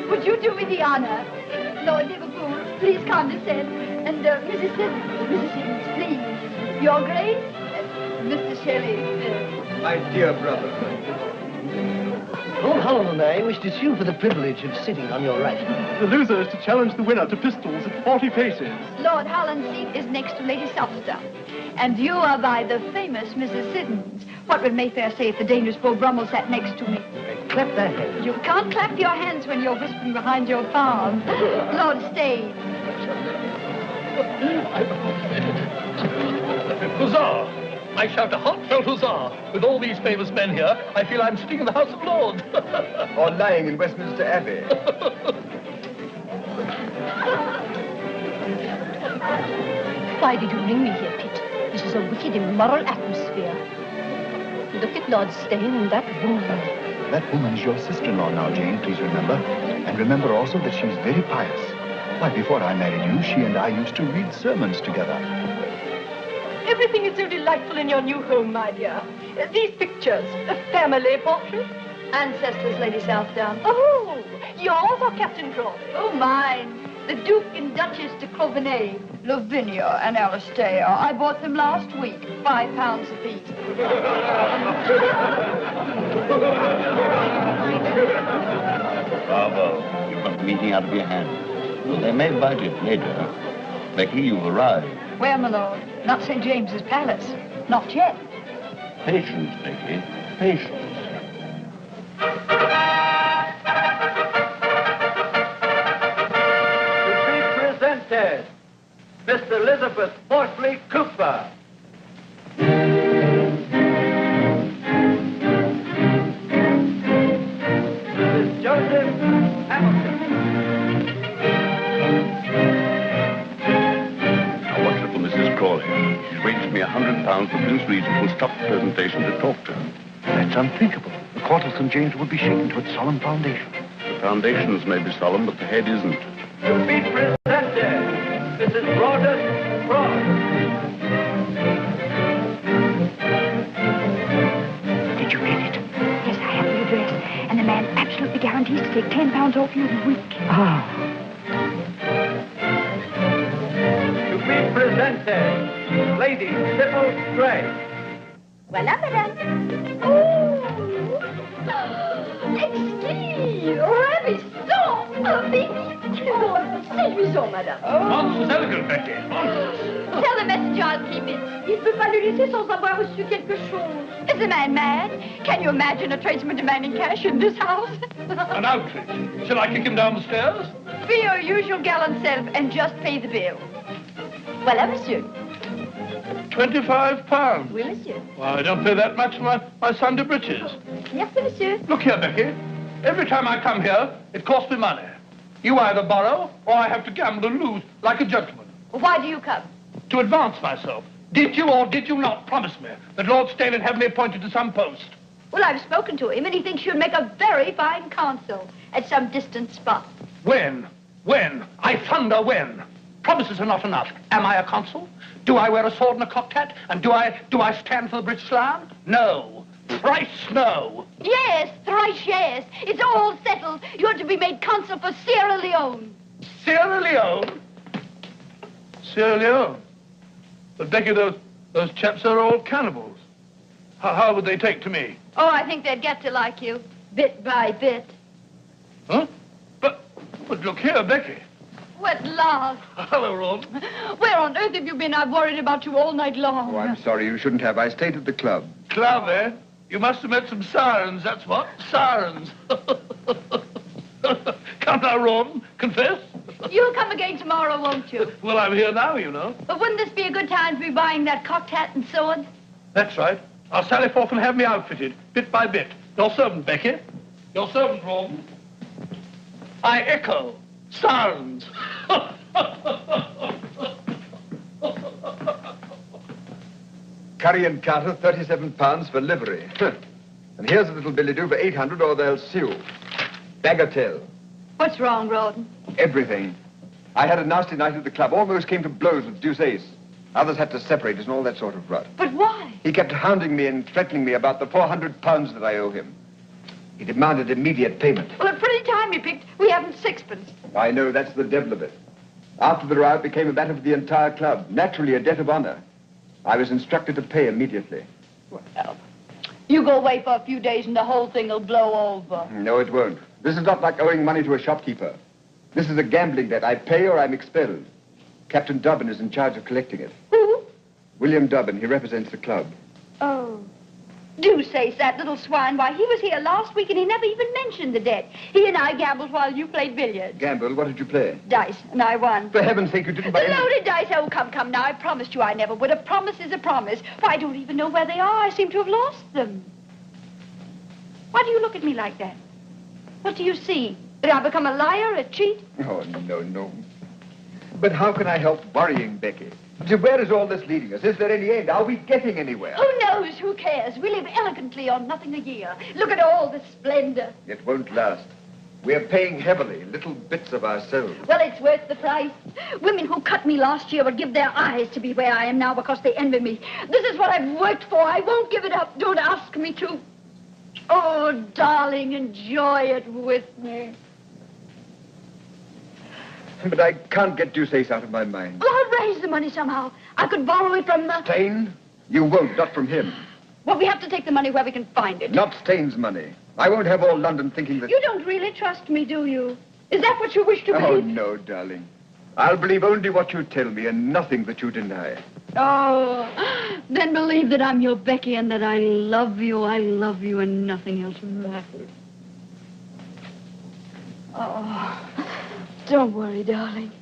Would you do me the honor? Lord Liverpool, please condescend. And Mrs. Simmons, please. Your Grace, Mr. Shelley. My dear brother, Lord Holland and I wish to sue for the privilege of sitting on your right. The loser is to challenge the winner to pistols at 40 paces. Lord Holland's seat is next to Lady Southdown. And you are by the famous Mrs. Siddons. What would Mayfair say if the dangerous Beau Brummel sat next to me? Clap that hand. You can't clap your hands when you're whispering behind your palm. Lord Steyne. Huzzah! I shout a heartfelt huzzah. With all these famous men here, I feel I'm sitting in the House of Lords. Or lying in Westminster Abbey. Why did you bring me here, Pitt? This is a wicked, immoral atmosphere. Look at Lord Steyne and that woman. That woman's your sister-in-law now, Jane, please remember. And remember also that she's very pious. Why, before I married you, she and I used to read sermons together. Everything is so delightful in your new home, my dear. These pictures, the family portrait. Ancestors, Lady Southdown. Oh, yours or Captain Crawley? Oh, mine. The Duke and Duchess de Clovenay, Lavinia and Alistair. I bought them last week, £5 apiece. Bravo. You've got the meeting out of your hands. Well, they may bite it later. Becky, you've arrived. Where, my lord? Not St. James's Palace. Not yet. Patience, Becky. Patience. Presented, Miss Elizabeth Portley Cooper. Mrs. Joseph Hamilton. Now, watch it for Mrs. Crawley. She's waged me £100 for Prince Regent will stop the presentation to talk to her. That's unthinkable. The court of St. James would be shaken to its solemn foundation. The foundations may be solemn, but the head isn't. To be presented, Mrs. Broadus Broad. Did you read it? Yes, I have the address. And the man absolutely guarantees to take £10 off you every week. Ah. To be presented, Lady Sybil Gray. Voilà, madame. Oh! Exquis! Ravissant! Séduisant, madame. Monstrous elegant, Becky. Tell the messenger I'll keep it. Il ne peut pas le laisser sans avoir reçu quelque chose. Is the man mad? Can you imagine a tradesman demanding cash in this house? An outrage. Shall I kick him down the stairs? Be your usual gallant self and just pay the bill. Voilà, monsieur. £25. Oui, monsieur. Well, I don't pay that much for my Sunday breeches. Merci, monsieur. Look here, Becky. Every time I come here, it costs me money. You either borrow, or I have to gamble and lose, like a gentleman. Why do you come? To advance myself. Did you or did you not promise me that Lord Steyne would have me appointed to some post? Well, I've spoken to him, and he thinks you'd make a very fine consul at some distant spot. When? When? I thunder when? Promises are not enough. Am I a consul? Do I wear a sword and a cocked hat? And do I stand for the British Lion? No. Thrice no. Yes, thrice yes. It's all settled. You're to be made consul for Sierra Leone. Sierra Leone? Sierra Leone? But Becky, those chaps are all cannibals. How would they take to me? Oh, I think they'd get to like you, bit by bit. Huh? But look here, Becky. What love. Hello, Ron. Where on earth have you been? I've worried about you all night long. Oh, I'm sorry. You shouldn't have. I stayed at the club. Club, eh? You must have met some sirens, that's what. Sirens. Come now, Ron. Confess. You'll come again tomorrow, won't you? Well, I'm here now, you know. But wouldn't this be a good time to be buying that cocked hat and sword? That's right. I'll sally forth and have me outfitted, bit by bit. Your servant, Becky. Your servant, Ron. I echo. Sirens. Curry and Carter, £37 for livery. And here's a little billet-doux for 800 or they'll sue. Bagatelle. What's wrong, Rawdon? Everything. I had a nasty night at the club. Almost came to blows with Deuce Ace. Others had to separate us and all that sort of rot. But why? He kept hounding me and threatening me about the £400 that I owe him. He demanded immediate payment. Well, a pretty time you picked. We haven't sixpence. I know, that's the devil of it. After the row, it became a matter for the entire club. Naturally, a debt of honor. I was instructed to pay immediately. Well, You go away for a few days and the whole thing will blow over. No, it won't. This is not like owing money to a shopkeeper. This is a gambling debt. I pay or I'm expelled. Captain Dobbin is in charge of collecting it. Who? William Dobbin. He represents the club. Oh. Do say that little swine. Why, he was here last week and he never even mentioned the debt. He and I gambled while you played billiards. Gamble? What did you play? Dice, and I won. For heaven's sake, you didn't buy The any... loaded dice. Oh, come now. I promised you I never would. A promise is a promise. Why, I don't even know where they are. I seem to have lost them. Why do you look at me like that? What do you see? Did I become a liar, a cheat? Oh, no. But how can I help worrying, Becky? So where is all this leading us? Is there any end? Are we getting anywhere? Who knows? Who cares? We live elegantly on nothing a year. Look at all the splendor. It won't last. We're paying heavily, little bits of ourselves. Well, it's worth the price. Women who cut me last year would give their eyes to be where I am now because they envy me. This is what I've worked for. I won't give it up. Don't ask me to. Oh, darling, enjoy it with me. But I can't get Dusace out of my mind. Well, I'll raise the money somehow. I could borrow it from... Steyne? You won't, not from him. Well, we have to take the money where we can find it. Not Steyne's money. I won't have all London thinking that... You don't really trust me, do you? Is that what you wish to Oh, believe? no, darling. I'll believe only what you tell me and nothing that you deny. Oh, then believe that I'm your Becky and that I love you and nothing else matters. Oh, don't worry, darling.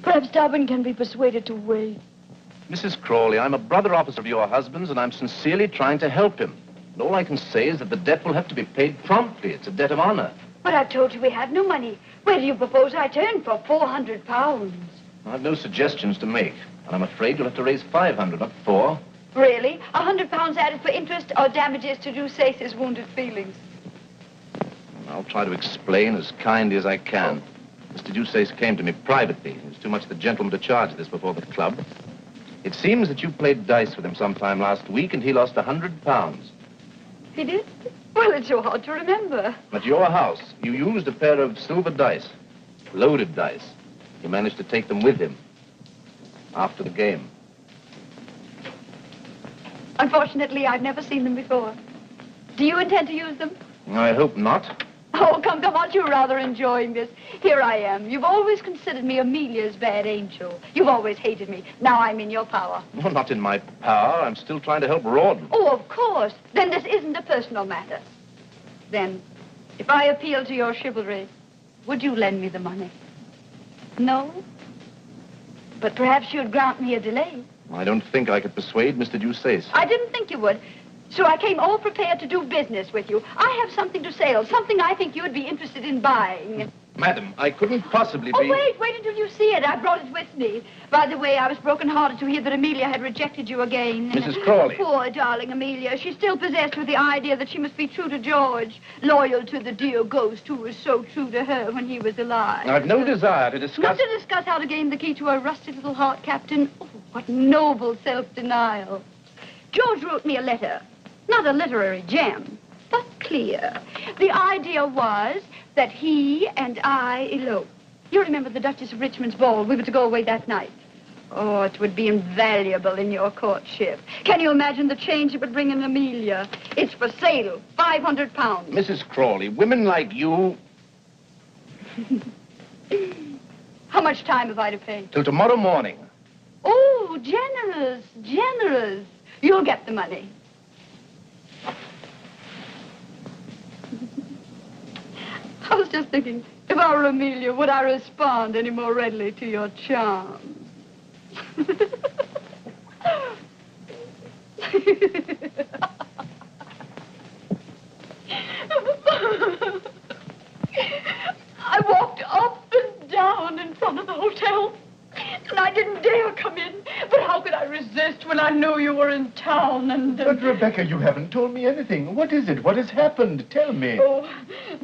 Perhaps Dobbin can be persuaded to wait. Mrs. Crawley, I'm a brother officer of your husband's, and I'm sincerely trying to help him. And all I can say is that the debt will have to be paid promptly. It's a debt of honor. But I told you we had no money. Where do you propose I turn for 400 pounds? I've no suggestions to make, and I'm afraid you'll have to raise 500, not 4. Really? 100 pounds added for interest or damages to Dusace's wounded feelings? I'll try to explain as kindly as I can. Mr. Dusace came to me privately. He was too much the gentleman to charge this before the club. It seems that you played dice with him sometime last week, and he lost 100 pounds. He did? Well, it's so hard to remember. At your house, you used a pair of silver dice, loaded dice. He managed to take them with him after the game. Unfortunately, I've never seen them before. Do you intend to use them? I hope not. Oh, come, aren't you rather enjoying this? Here I am. You've always considered me Amelia's bad angel. You've always hated me. Now I'm in your power. Well, not in my power. I'm still trying to help Rawdon. Oh, of course. Then this isn't a personal matter. Then, if I appeal to your chivalry, would you lend me the money? No? But perhaps you'd grant me a delay. I don't think I could persuade Mr. Dusace. I didn't think you would. So I came all prepared to do business with you. I have something to sell, something I think you'd be interested in buying. Madam, I couldn't possibly be... Oh, wait until you see it. I brought it with me. By the way, I was broken-hearted to hear that Amelia had rejected you again. Mrs. Crawley. Poor darling Amelia. She's still possessed with the idea that she must be true to George, loyal to the dear ghost who was so true to her when he was alive. I've no desire to discuss... Not to discuss how to gain the key to her rusty little heart, Captain. Oh, what noble self-denial. George wrote me a letter. Not a literary gem, but clear. The idea was that he and I elope. You remember the Duchess of Richmond's ball? We were to go away that night. Oh, it would be invaluable in your courtship. Can you imagine the change it would bring in Amelia? It's for sale, 500 pounds. Mrs. Crawley, women like you... How much time have I to pay? Till tomorrow morning. Oh, generous, generous. You'll get the money. I was just thinking, if I were Amelia, would I respond any more readily to your charms? I walked up and down in front of the hotel, and I didn't dare come in. But how could I resist when I knew you were in town and... But, Rebecca, you haven't told me anything. What is it? What has happened? Tell me. Oh,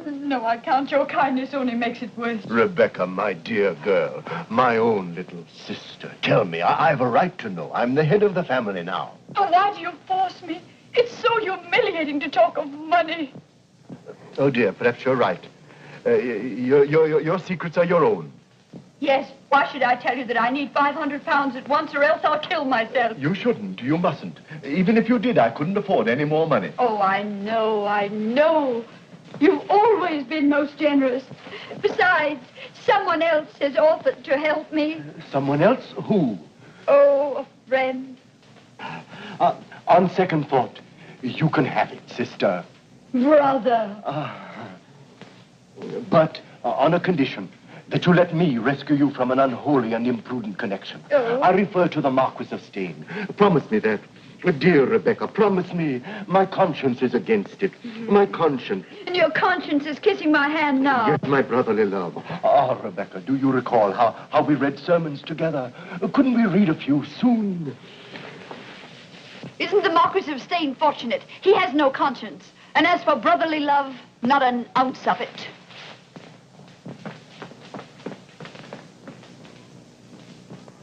no, I can't. Your kindness only makes it worse. Rebecca, my dear girl, my own little sister, tell me. I've a right to know. I'm the head of the family now. Oh, why do you force me? It's so humiliating to talk of money. Oh, dear, perhaps you're right. Your secrets are your own. Yes, why should I tell you that I need 500 pounds at once or else I'll kill myself? You shouldn't. You mustn't. Even if you did, I couldn't afford any more money. Oh, I know. You've always been most generous. Besides, someone else has offered to help me. Someone else? Who? Oh, a friend. On second thought, you can have it, sister. Brother. But on a condition. That you let me rescue you from an unholy and imprudent connection. Oh. I refer to the Marquis of Steyne. Promise me that. Dear Rebecca, promise me. My conscience is against it. My conscience. And your conscience is kissing my hand now. Yes, my brotherly love. Ah, Rebecca, do you recall how we read sermons together? Couldn't we read a few soon? Isn't the Marquis of Steyne fortunate? He has no conscience. And as for brotherly love, not an ounce of it.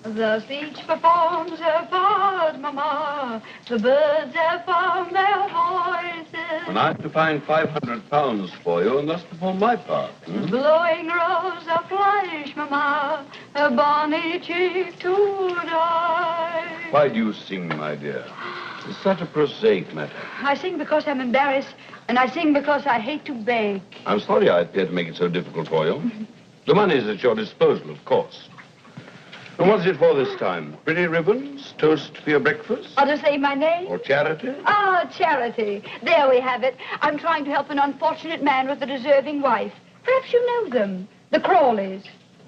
Thus each performs her part, Mama. The birds have found their voices. And I have to find 500 pounds for you and thus perform my part. Blowing rose of flesh, Mama. Her bonny cheek to die. Why do you sing, my dear? It's such a prosaic matter. I sing because I'm embarrassed, and I sing because I hate to beg. I'm sorry I appear to make it so difficult for you. The money is at your disposal, of course. And what's it for this time? Pretty ribbons? Toast for your breakfast? Or to say my name? Or charity? Ah, charity. There we have it. I'm trying to help an unfortunate man with a deserving wife. Perhaps you know them. The Crawleys.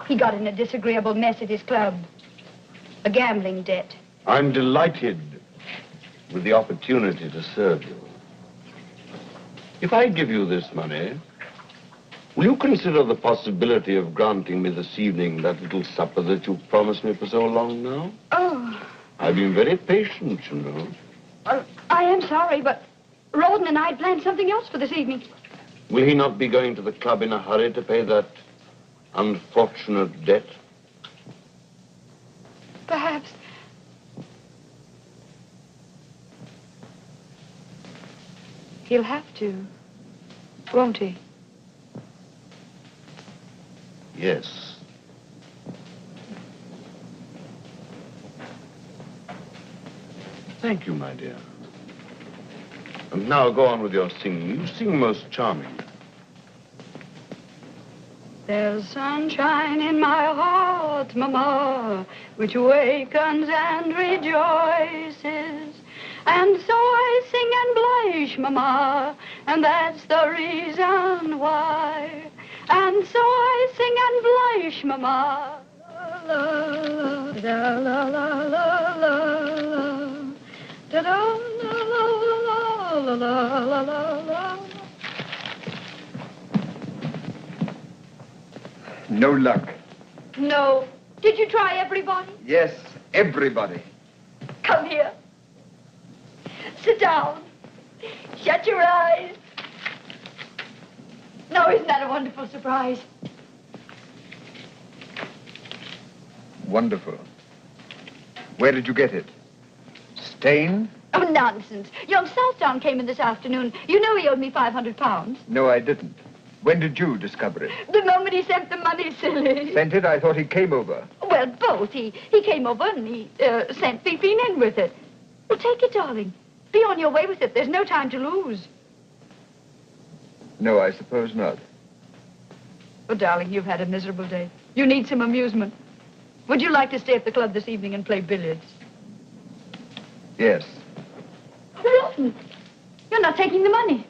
He got in a disagreeable mess at his club. A gambling debt. I'm delighted with the opportunity to serve you. If I give you this money, will you consider the possibility of granting me this evening that little supper that you've promised me for so long now? Oh. I've been very patient, you know. I am sorry, but Rawdon and I had planned something else for this evening. Will he not be going to the club in a hurry to pay that unfortunate debt? Perhaps. He'll have to, won't he? Yes. Thank you, my dear. And now go on with your singing. You sing most charming. There's sunshine in my heart, Mama, which wakens and rejoices. And so I sing and blush, Mama, and that's the reason why. And so I sing and blush, Mama. La, la, la, la, la, la, la. Da, da, la, la, la, la, la, la, la. No luck. No. Did you try everybody? Yes, everybody. Come here. Sit down. Shut your eyes. Now, isn't that a wonderful surprise? Wonderful. Where did you get it? Steyne? Oh, nonsense. Young Southdown came in this afternoon. You know he owed me 500 pounds. No, I didn't. When did you discover it? The moment he sent the money, silly. Sent it? I thought he came over. Well, both. He came over and he sent Fifine in with it. Well, take it, darling. Be on your way with it. There's no time to lose. No, I suppose not. Oh, darling, you've had a miserable day. You need some amusement. Would you like to stay at the club this evening and play billiards? Yes. Rotten. You're not taking the money.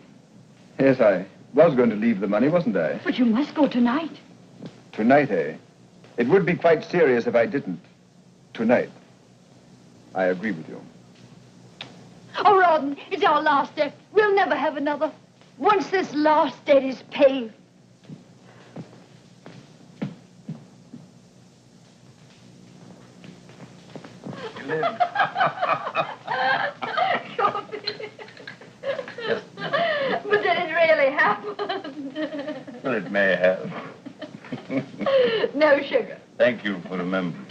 Yes, I was going to leave the money, wasn't I? But you must go tonight. Tonight, eh? It would be quite serious if I didn't. Tonight. I agree with you. Oh, Rawdon, it's our last debt. We'll never have another. Once this last debt is paid. But did it really happen? Well, it may have. No sugar. Thank you for remembering.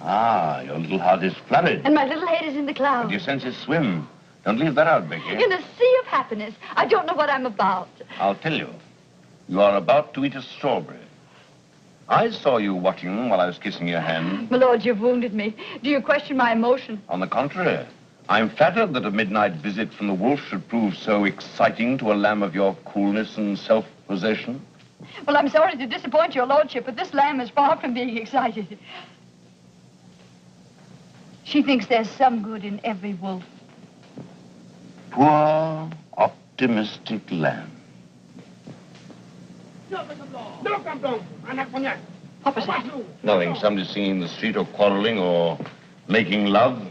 Ah, your little heart is flooded. And my little head is in the And clouds. your senses swim. Don't leave that out, Becky. In a sea of happiness. I don't know what I'm about. I'll tell you. You are about to eat a strawberry. I saw you watching them while I was kissing your hand. My lord, you've wounded me. Do you question my emotion? On the contrary, I'm flattered that a midnight visit from the wolf should prove so exciting to a lamb of your coolness and self-possession. Well, I'm sorry to disappoint your lordship, but this lamb is far from being excited. She thinks there's some good in every wolf. Poor, optimistic lamb. What was that? Nothing. Somebody singing in the street or quarreling or making love.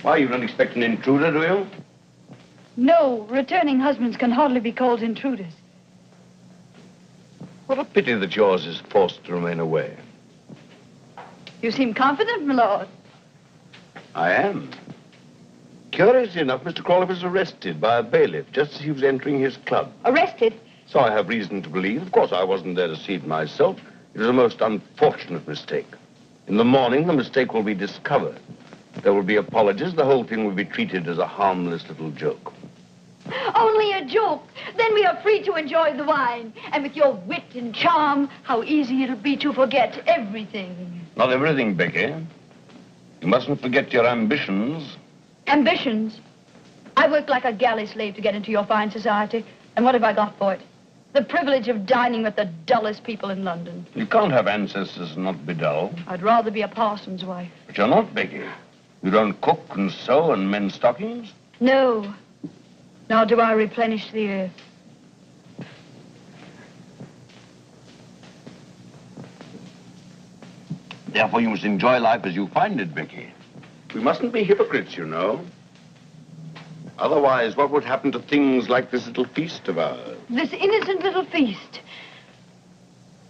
Why, you don't expect an intruder, do you? No, returning husbands can hardly be called intruders. What a pity that yours is forced to remain away. You seem confident, my lord. I am. Curiously enough, Mr. Crawley was arrested by a bailiff just as he was entering his club. Arrested? So I have reason to believe. Of course, I wasn't there to see it myself. It was a most unfortunate mistake. In the morning, the mistake will be discovered. There will be apologies. The whole thing will be treated as a harmless little joke. Only a joke. Then we are free to enjoy the wine. And with your wit and charm, how easy it'll be to forget everything. Not everything, Becky. You mustn't forget your ambitions. Ambitions? I worked like a galley slave to get into your fine society. And what have I got for it? The privilege of dining with the dullest people in London. You can't have ancestors and not be dull. I'd rather be a parson's wife. But you're not, Becky. You don't cook and sew and mend stockings? No. Nor do I replenish the earth. Therefore, you must enjoy life as you find it, Becky. We mustn't be hypocrites, you know. Otherwise, what would happen to things like this little feast of ours? This innocent little feast.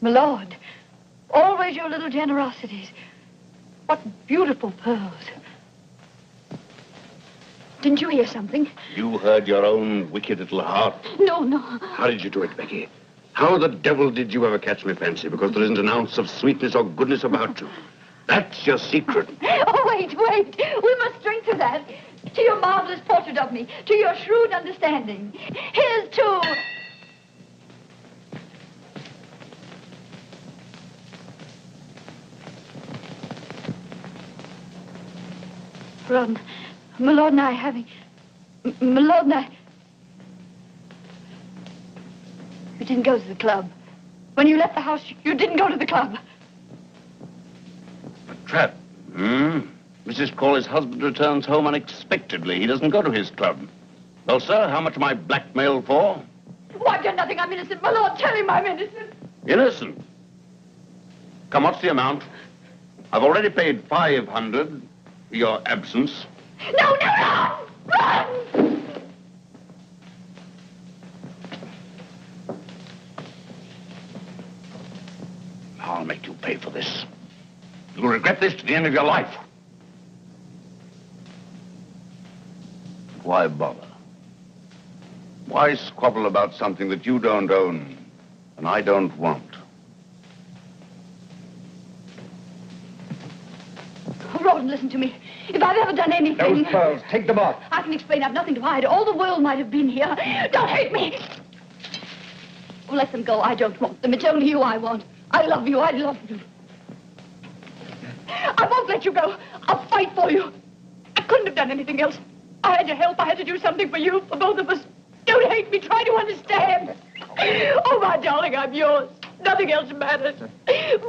My lord, always your little generosities. What beautiful pearls. Didn't you hear something? You heard your own wicked little heart. No, no. How did you do it, Becky? How the devil did you ever catch me fancy? Because there isn't an ounce of sweetness or goodness about you. That's your secret. Oh, wait. We must drink to that. To your marvelous portrait of me. To your shrewd understanding. Here's to... Run. My lord and I having... My lord and I... You didn't go to the club. When you left the house, you didn't go to the club. A trap. Mrs. Crawley's husband returns home unexpectedly. He doesn't go to his club. Well, sir, how much am I blackmailed for? Oh, I've done nothing. I'm innocent. My lord, tell him I'm innocent. Innocent? Come, what's the amount? I've already paid 500 for your absence. No! Run! I'll make you pay for this. You'll regret this to the end of your life. Why bother? Why squabble about something that you don't own and I don't want? Rawdon, listen to me. If I've ever done anything... Those pearls, take them off. I can explain. I've nothing to hide. All the world might have been here. Don't hate me. Oh, let them go. I don't want them. It's only you I want. I love you. I love you. I won't let you go. I'll fight for you. I couldn't have done anything else. I had to help. I had to do something for you, for both of us. Don't hate me. Try to understand. Oh, my darling, I'm yours. Nothing else matters.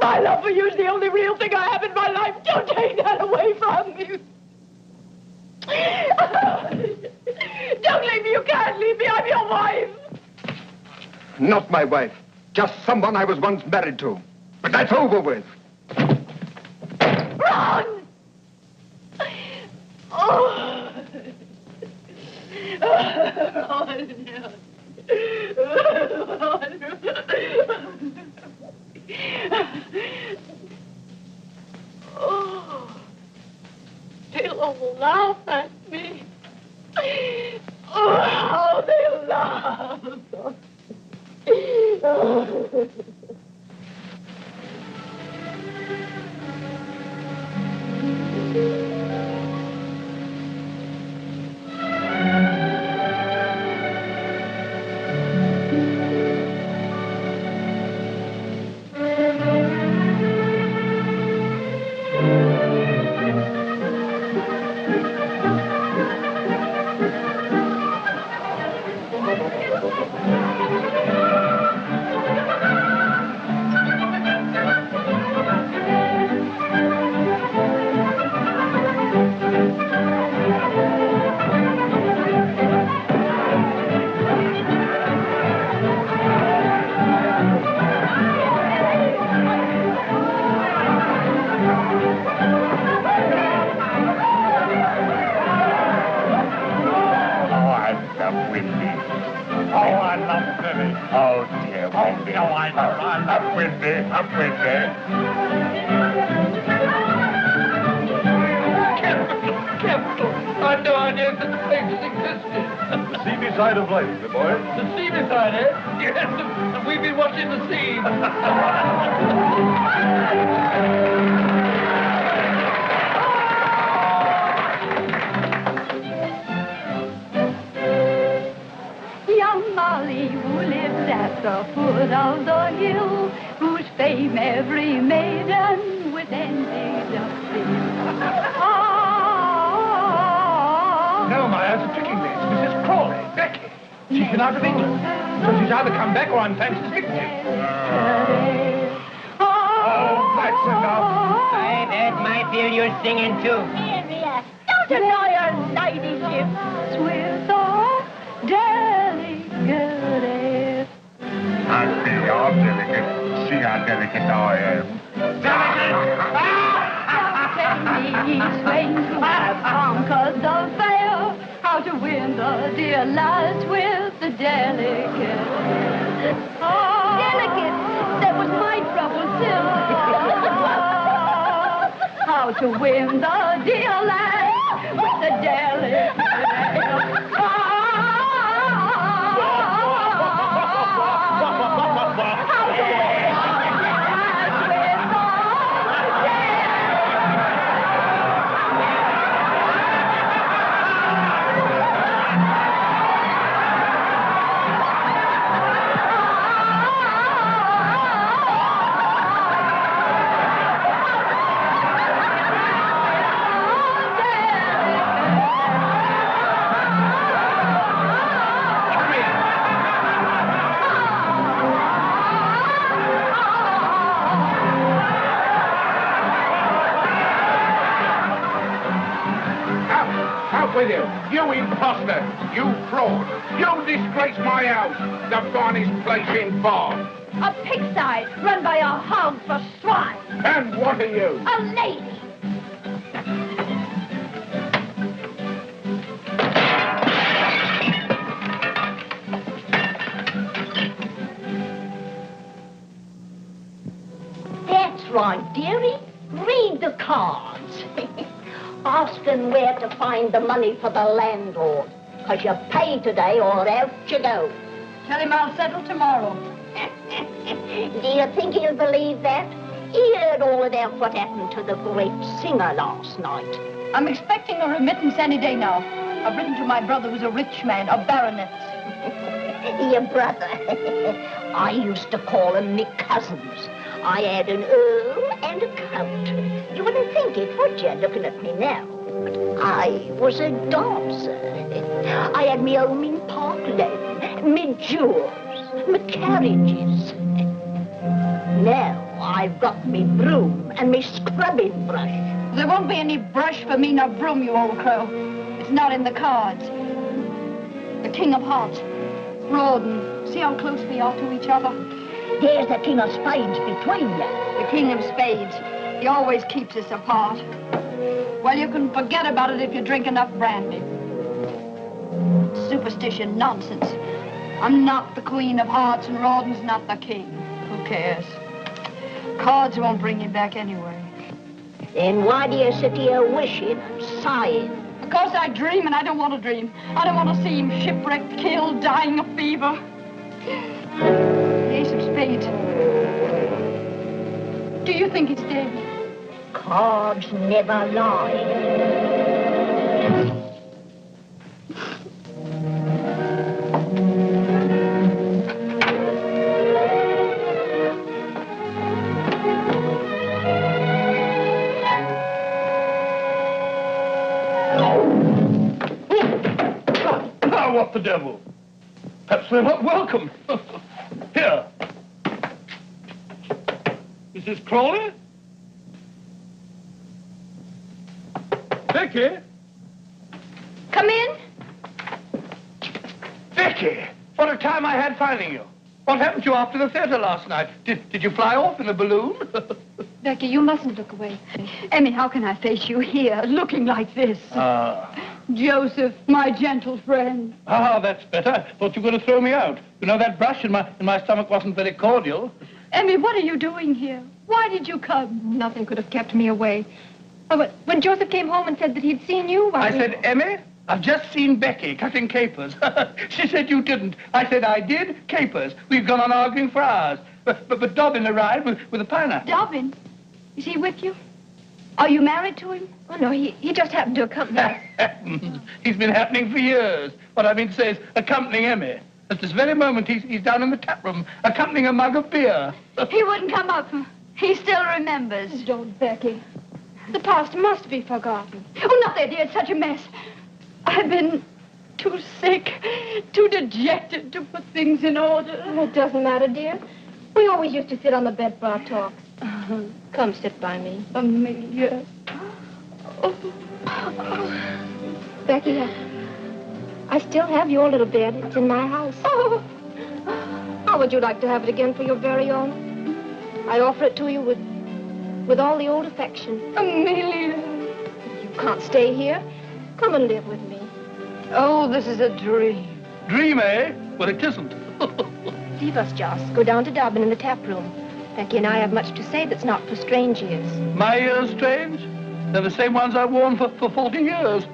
My love for you is the only real thing I have in my life. Don't take that away from me. Don't leave me. You can't leave me. I'm your wife. Not my wife. Just someone I was once married to. But that's over with. Run! Oh. Oh, no. Oh, they'll all laugh at me. Oh, how they'll laugh. Oh. Oh, dear, won't be a while. Up with me, up with me. Capital. I had no idea that the places existed. The seamy side of life, my boy. The seamy side, eh? Yes, and we've been watching the sea. Young Molly, who lives at the foot of the hill, whose fame every maiden with envy doth fill. No, my eyes are tricking me. It's Mrs. Crawley, Becky. She's been out of England. So she's either come back or I'm fancy's victim. Oh, that's enough. I've had my fill you're singing too. Area, don't annoy her ladyship with the delicate. I see you're delicate. See how delicate I am. Tell me, swains who have conquered the fair, how to win the dear lads with the delicate. Oh, delicate, that was my trouble too. How to win the dear lads with the delicate. With you. You imposter. You fraud. You disgrace my house. The finest place in Bath. A pigsty run by a hog for swine. And what are you? A lady. That's right, dearie. Read the cards. Ask them where to find the money for the landlord. Because you pay today or out you go. Tell him I'll settle tomorrow. Do you think he'll believe that? He heard all about what happened to the great singer last night. I'm expecting a remittance any day now. I've written to my brother who's a rich man, a baronet. Your brother. I used to call them me cousins. I had an earl and a count. You wouldn't think it, would you, looking at me now? But I was a dancer. I had me home in Park Lane, me jewels, me carriages. Now I've got me broom and me scrubbing brush. There won't be any brush for me nor broom, you old crow. It's not in the cards. The King of Hearts, Rawdon. See how close we are to each other? There's the King of Spades between you. The King of Spades. He always keeps us apart. Well, you can forget about it if you drink enough brandy. Superstition nonsense. I'm not the Queen of Hearts and Rawdon's not the King. Who cares? Cards won't bring you back anyway. Then why do you sit here wishing and sighing? Because I dream and I don't want to dream. I don't want to see him shipwrecked, killed, dying of fever. The Ace of Spades. Do you think it's dead? Cards never lie. Now, what the devil? Perhaps they're not welcome. Here. Mrs. Crawley? Becky? Come in. Becky! What a time I had finding you. What happened to you after the theater last night? Did you fly off in a balloon? Becky, you mustn't look away. Emmy, how can I face you here, looking like this? Joseph, my gentle friend. Ah, that's better. Thought you were going to throw me out. You know, that brush in my stomach wasn't very cordial. Emmy, what are you doing here? Why did you come? Nothing could have kept me away. Oh, but when Joseph came home and said that he'd seen you... I said, Emmy, I've just seen Becky cutting capers. She said you didn't. I said I did. Capers. We've gone on arguing for hours. But Dobbin arrived with a pineapple. Dobbin? Is he with you? Are you married to him? Oh, no, he just happened to accompany us. He's been happening for years. What I mean to say is accompanying Emmy. At this very moment, he's down in the tap room, accompanying a mug of beer. He wouldn't come up. He still remembers. Don't, Becky. The past must be forgotten. Oh, not that, dear. It's such a mess. I've been too sick, too dejected to put things in order. Oh, it doesn't matter, dear. We always used to sit on the bed for our talks. Come sit by me. Amelia. Oh. Becky, I still have your little bed. It's in my house. Oh. How would you like to have it again for your very own? I offer it to you with all the old affection. Amelia. You can't stay here. Come and live with me. Oh, this is a dream. Dream, eh? Well, it isn't. Leave us, Joss. Go down to Dobbin in the tap room. Becky and I have much to say that's not for strange ears. My ears strange? They're the same ones I've worn for 40 years.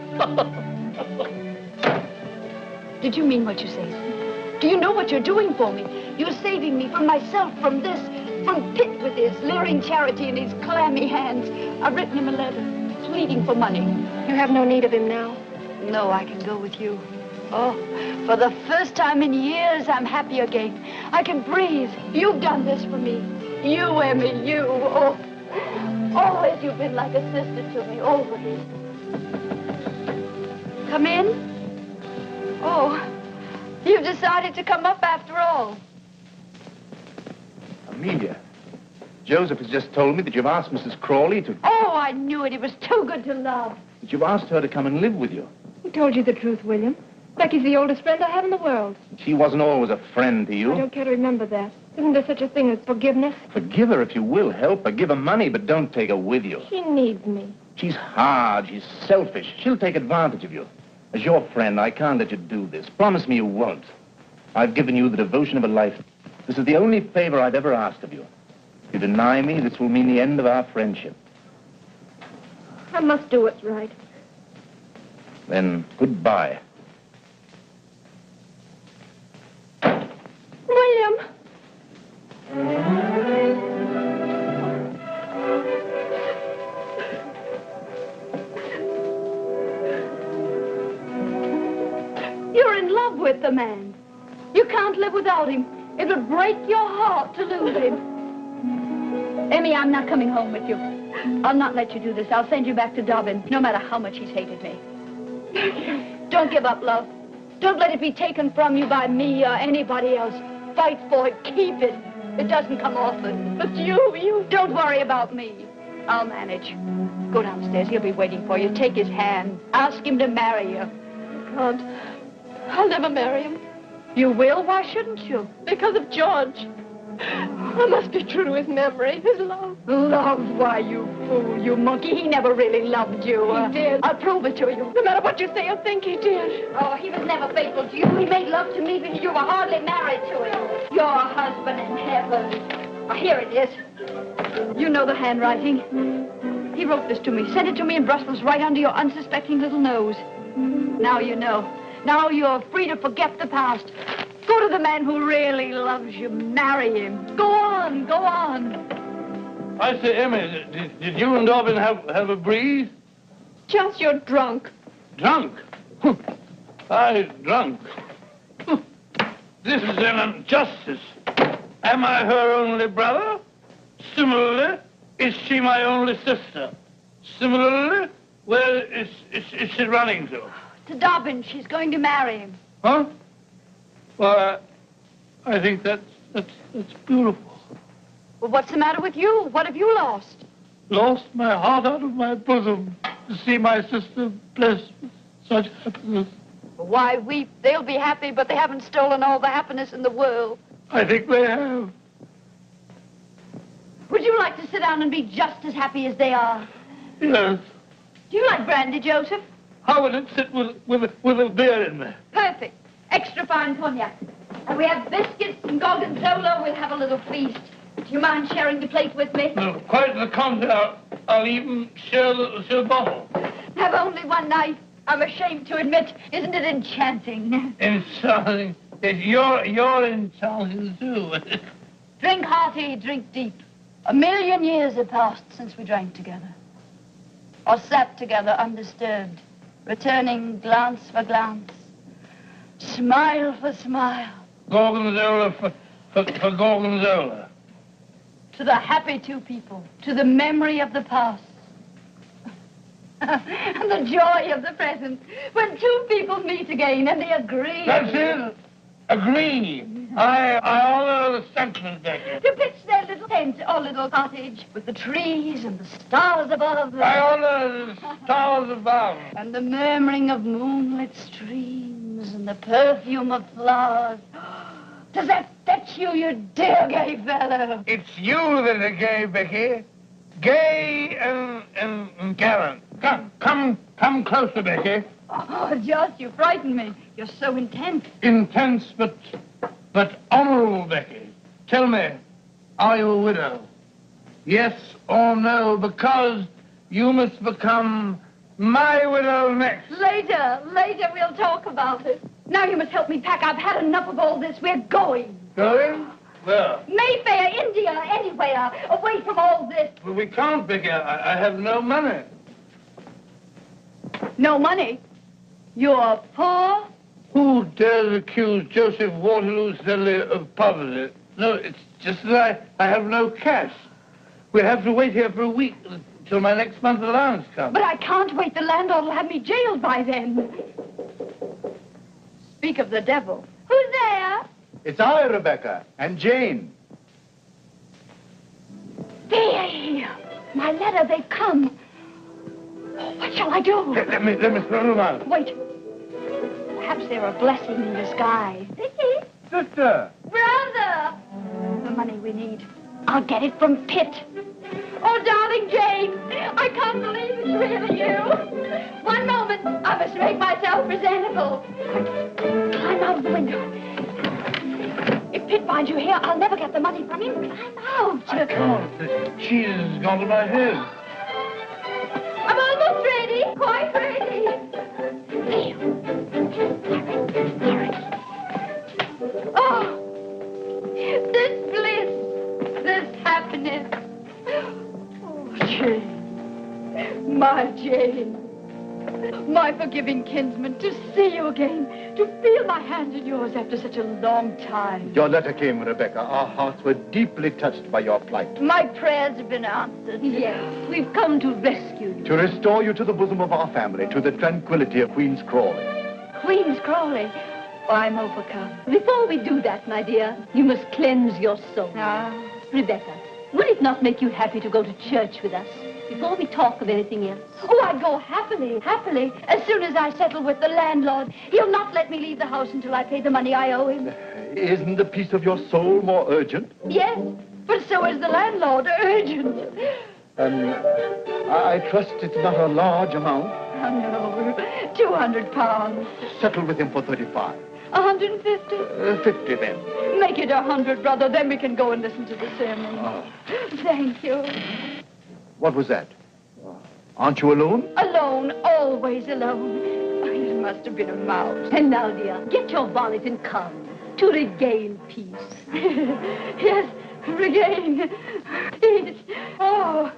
Did you mean what you say? Do you know what you're doing for me? You're saving me from myself, from this, from Pitt with his leering charity in his clammy hands. I've written him a letter, pleading for money. You have no need of him now. No, I can go with you. Oh, for the first time in years, I'm happy again. I can breathe. You've done this for me. You, Emmy, you. Oh, always you've been like a sister to me, always. Come in. Oh, you've decided to come up after all. Amelia, Joseph has just told me that you've asked Mrs. Crawley to... Oh, I knew it. It was too good to love. that you've asked her to come and live with you. Who told you the truth, William? Becky's the oldest friend I have in the world. She wasn't always a friend to you. I don't care to remember that. Isn't there such a thing as forgiveness? Forgive her if you will. Help her. Give her money, but don't take her with you. She needs me. She's hard. She's selfish. She'll take advantage of you. As your friend, I can't let you do this. Promise me you won't. I've given you the devotion of a life. This is the only favor I've ever asked of you. If you deny me, this will mean the end of our friendship. I must do what's right. Then, goodbye. William! You're in love with the man. You can't live without him. It would break your heart to lose him. Emmy, I'm not coming home with you. I'll not let you do this. I'll send you back to Dobbin, no matter how much he's hated me. Don't give up, love. Don't let it be taken from you by me or anybody else. Fight for it. Keep it. It doesn't come often. But you don't worry about me. I'll manage. Go downstairs. He'll be waiting for you. Take his hand. Ask him to marry you. I can't. I'll never marry him. You will? Why shouldn't you? Because of George. I must be true to his memory, his love. Love? Why, you fool, you monkey. He never really loved you. He did. I'll prove it to you. No matter what you say or think, he did. Oh, he was never faithful to you. He made love to me, but you were hardly married to him. Your husband in heaven. Oh, here it is. You know the handwriting. He wrote this to me, sent it to me in Brussels right under your unsuspecting little nose. Now you know. Now you're free to forget the past. Go to the man who really loves you. Marry him. Go on, go on. I say, Emmy, did you and Dobbin have a breeze? Just you're drunk. Drunk? I drunk. This is an injustice. Am I her only brother? Similarly, is she my only sister? Similarly, where is she running to? To Dobbin. She's going to marry him. Huh? Well, I think that's beautiful. Well, what's the matter with you? What have you lost? Lost my heart out of my bosom to see my sister blessed with such happiness. Why weep? They'll be happy, but they haven't stolen all the happiness in the world. I think they have. Would you like to sit down and be just as happy as they are? Yes. Do you like brandy, Joseph? How would it sit with a beer in there? Perfect. Extra fine cognac. And we have biscuits and gorgonzola. We'll have a little feast. Do you mind sharing the plate with me? No, quite the contrary. I'll even share the bottle. Have only one knife. I'm ashamed to admit. Isn't it enchanting? Enchanting. You're enchanting too. Drink hearty, drink deep. 1,000,000 years have passed since we drank together. Or sat together undisturbed, returning glance for glance, smile for smile. Gorgonzola for gorgonzola. To the happy two people, to the memory of the past. And the joy of the present, when two people meet again and they agree. That's it. Agree. I honor the sentiment, Becky. To pitch their little tent or little cottage with the trees and the stars above. I honor the stars above. And the murmuring of moonlit streams and the perfume of flowers. Does that fetch you, you dear gay fellow? It's you that are gay, Becky. Gay and gallant. Come closer, Becky. Oh, Joss, you frighten me. You're so intense. Intense, but honorable, Becky. Tell me, are you a widow? Yes or no, because you must become my widow next. Later we'll talk about it. Now you must help me pack. I've had enough of all this. We're going. Going? Where? Mayfair, India, anywhere. Away from all this. Well, we can't, Becky. I have no money. No money? You're poor? Who dares accuse Joseph Waterloo Sedley of poverty? No, it's just that I have no cash. We'll have to wait here for a week till my next month's allowance comes. But I can't wait. The landlord will have me jailed by then. Speak of the devil. Who's there? It's I, Rebecca, and Jane. Billie! My letter, they've come. Oh, what shall I do? Let me throw them out. Wait. Perhaps they're a blessing in disguise. Sister! Brother! The money we need. I'll get it from Pitt. Oh, darling Jane, I can't believe it's really you. One moment, I must make myself presentable. Climb out of the window. If Pitt finds you here, I'll never get the money from him. Climb out. I can't. The cheese has gone to my head. I'm almost ready. Quite ready. Oh, this bliss, this happiness. Oh, Jane, my Jane, my forgiving kinsman, to see you again, to feel my hand in yours after such a long time. Your letter came, Rebecca. Our hearts were deeply touched by your plight. My prayers have been answered. Yes, we've come to rescue you. To restore you to the bosom of our family, to the tranquility of Queen's Crawley. Queen's Crawley. Oh, I'm overcome. Before we do that, my dear, you must cleanse your soul. Ah. Rebecca, would it not make you happy to go to church with us before we talk of anything else? Oh, I'd go happily, happily. As soon as I settle with the landlord, he'll not let me leave the house until I pay the money I owe him. Isn't the peace of your soul more urgent? Yes, but so is the landlord. Urgent. I trust it's not a large amount. Oh, no. 200 pounds. Settle with him for 35. 150? 50 then. Make it 100, brother. Then we can go and listen to the sermon. Oh. Thank you. What was that? Aren't you alone? Alone, always alone. It must have been a mouse. And now, dear, get your bonnet and come to regain peace. Yes, regain. Peace. Oh,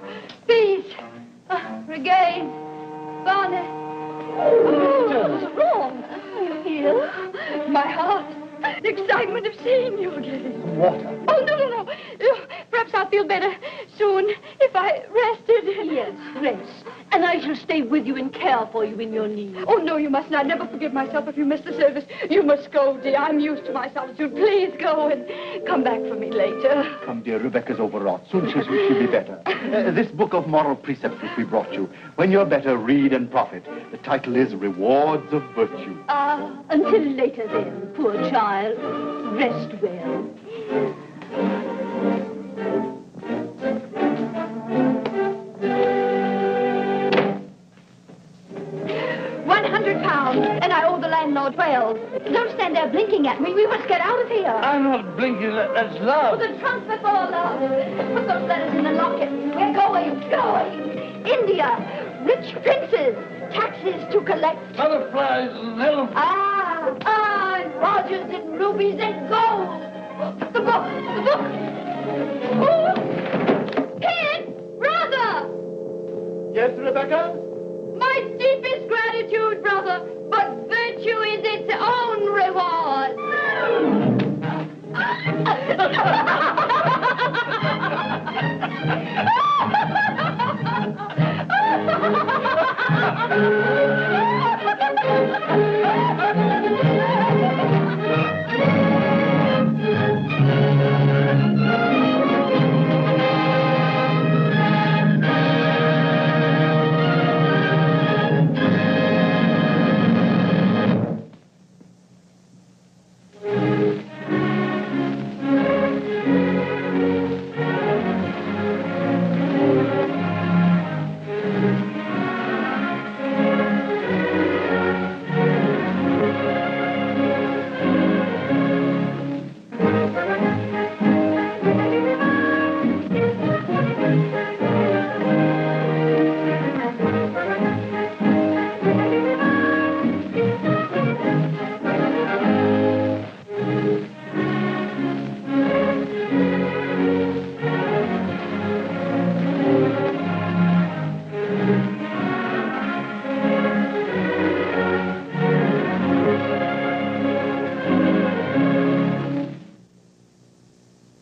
peace. Regain. Bonnet. Oh, what's wrong? You ill? My heart. The excitement of seeing you again. Water. Oh, no. Perhaps I'll feel better soon if I rested. Yes, rest. And I shall stay with you and care for you in your need. Oh, no, you mustn't. I'd never forgive myself if you missed the service. You must go, dear. I'm used to my solitude. Please go and come back for me later. Come, dear, Rebecca's overwrought. Soon she'll be better. This book of moral precepts which we brought you. When you're better, read and profit. The title is Rewards of Virtue. Until later then, poor child. Rest well. £100, and I owe the landlord 12. Don't stand there blinking at me. We must get out of here. I'm not blinking. That's love. Put the trunk before love. Put those letters in the locket. We're going. India. Rich princes. Taxes to collect. Butterflies and elephants. And Rogers and rubies and gold. The book. Oh, Kid, brother. Yes, Rebecca? My deepest gratitude, brother, but virtue is its own reward.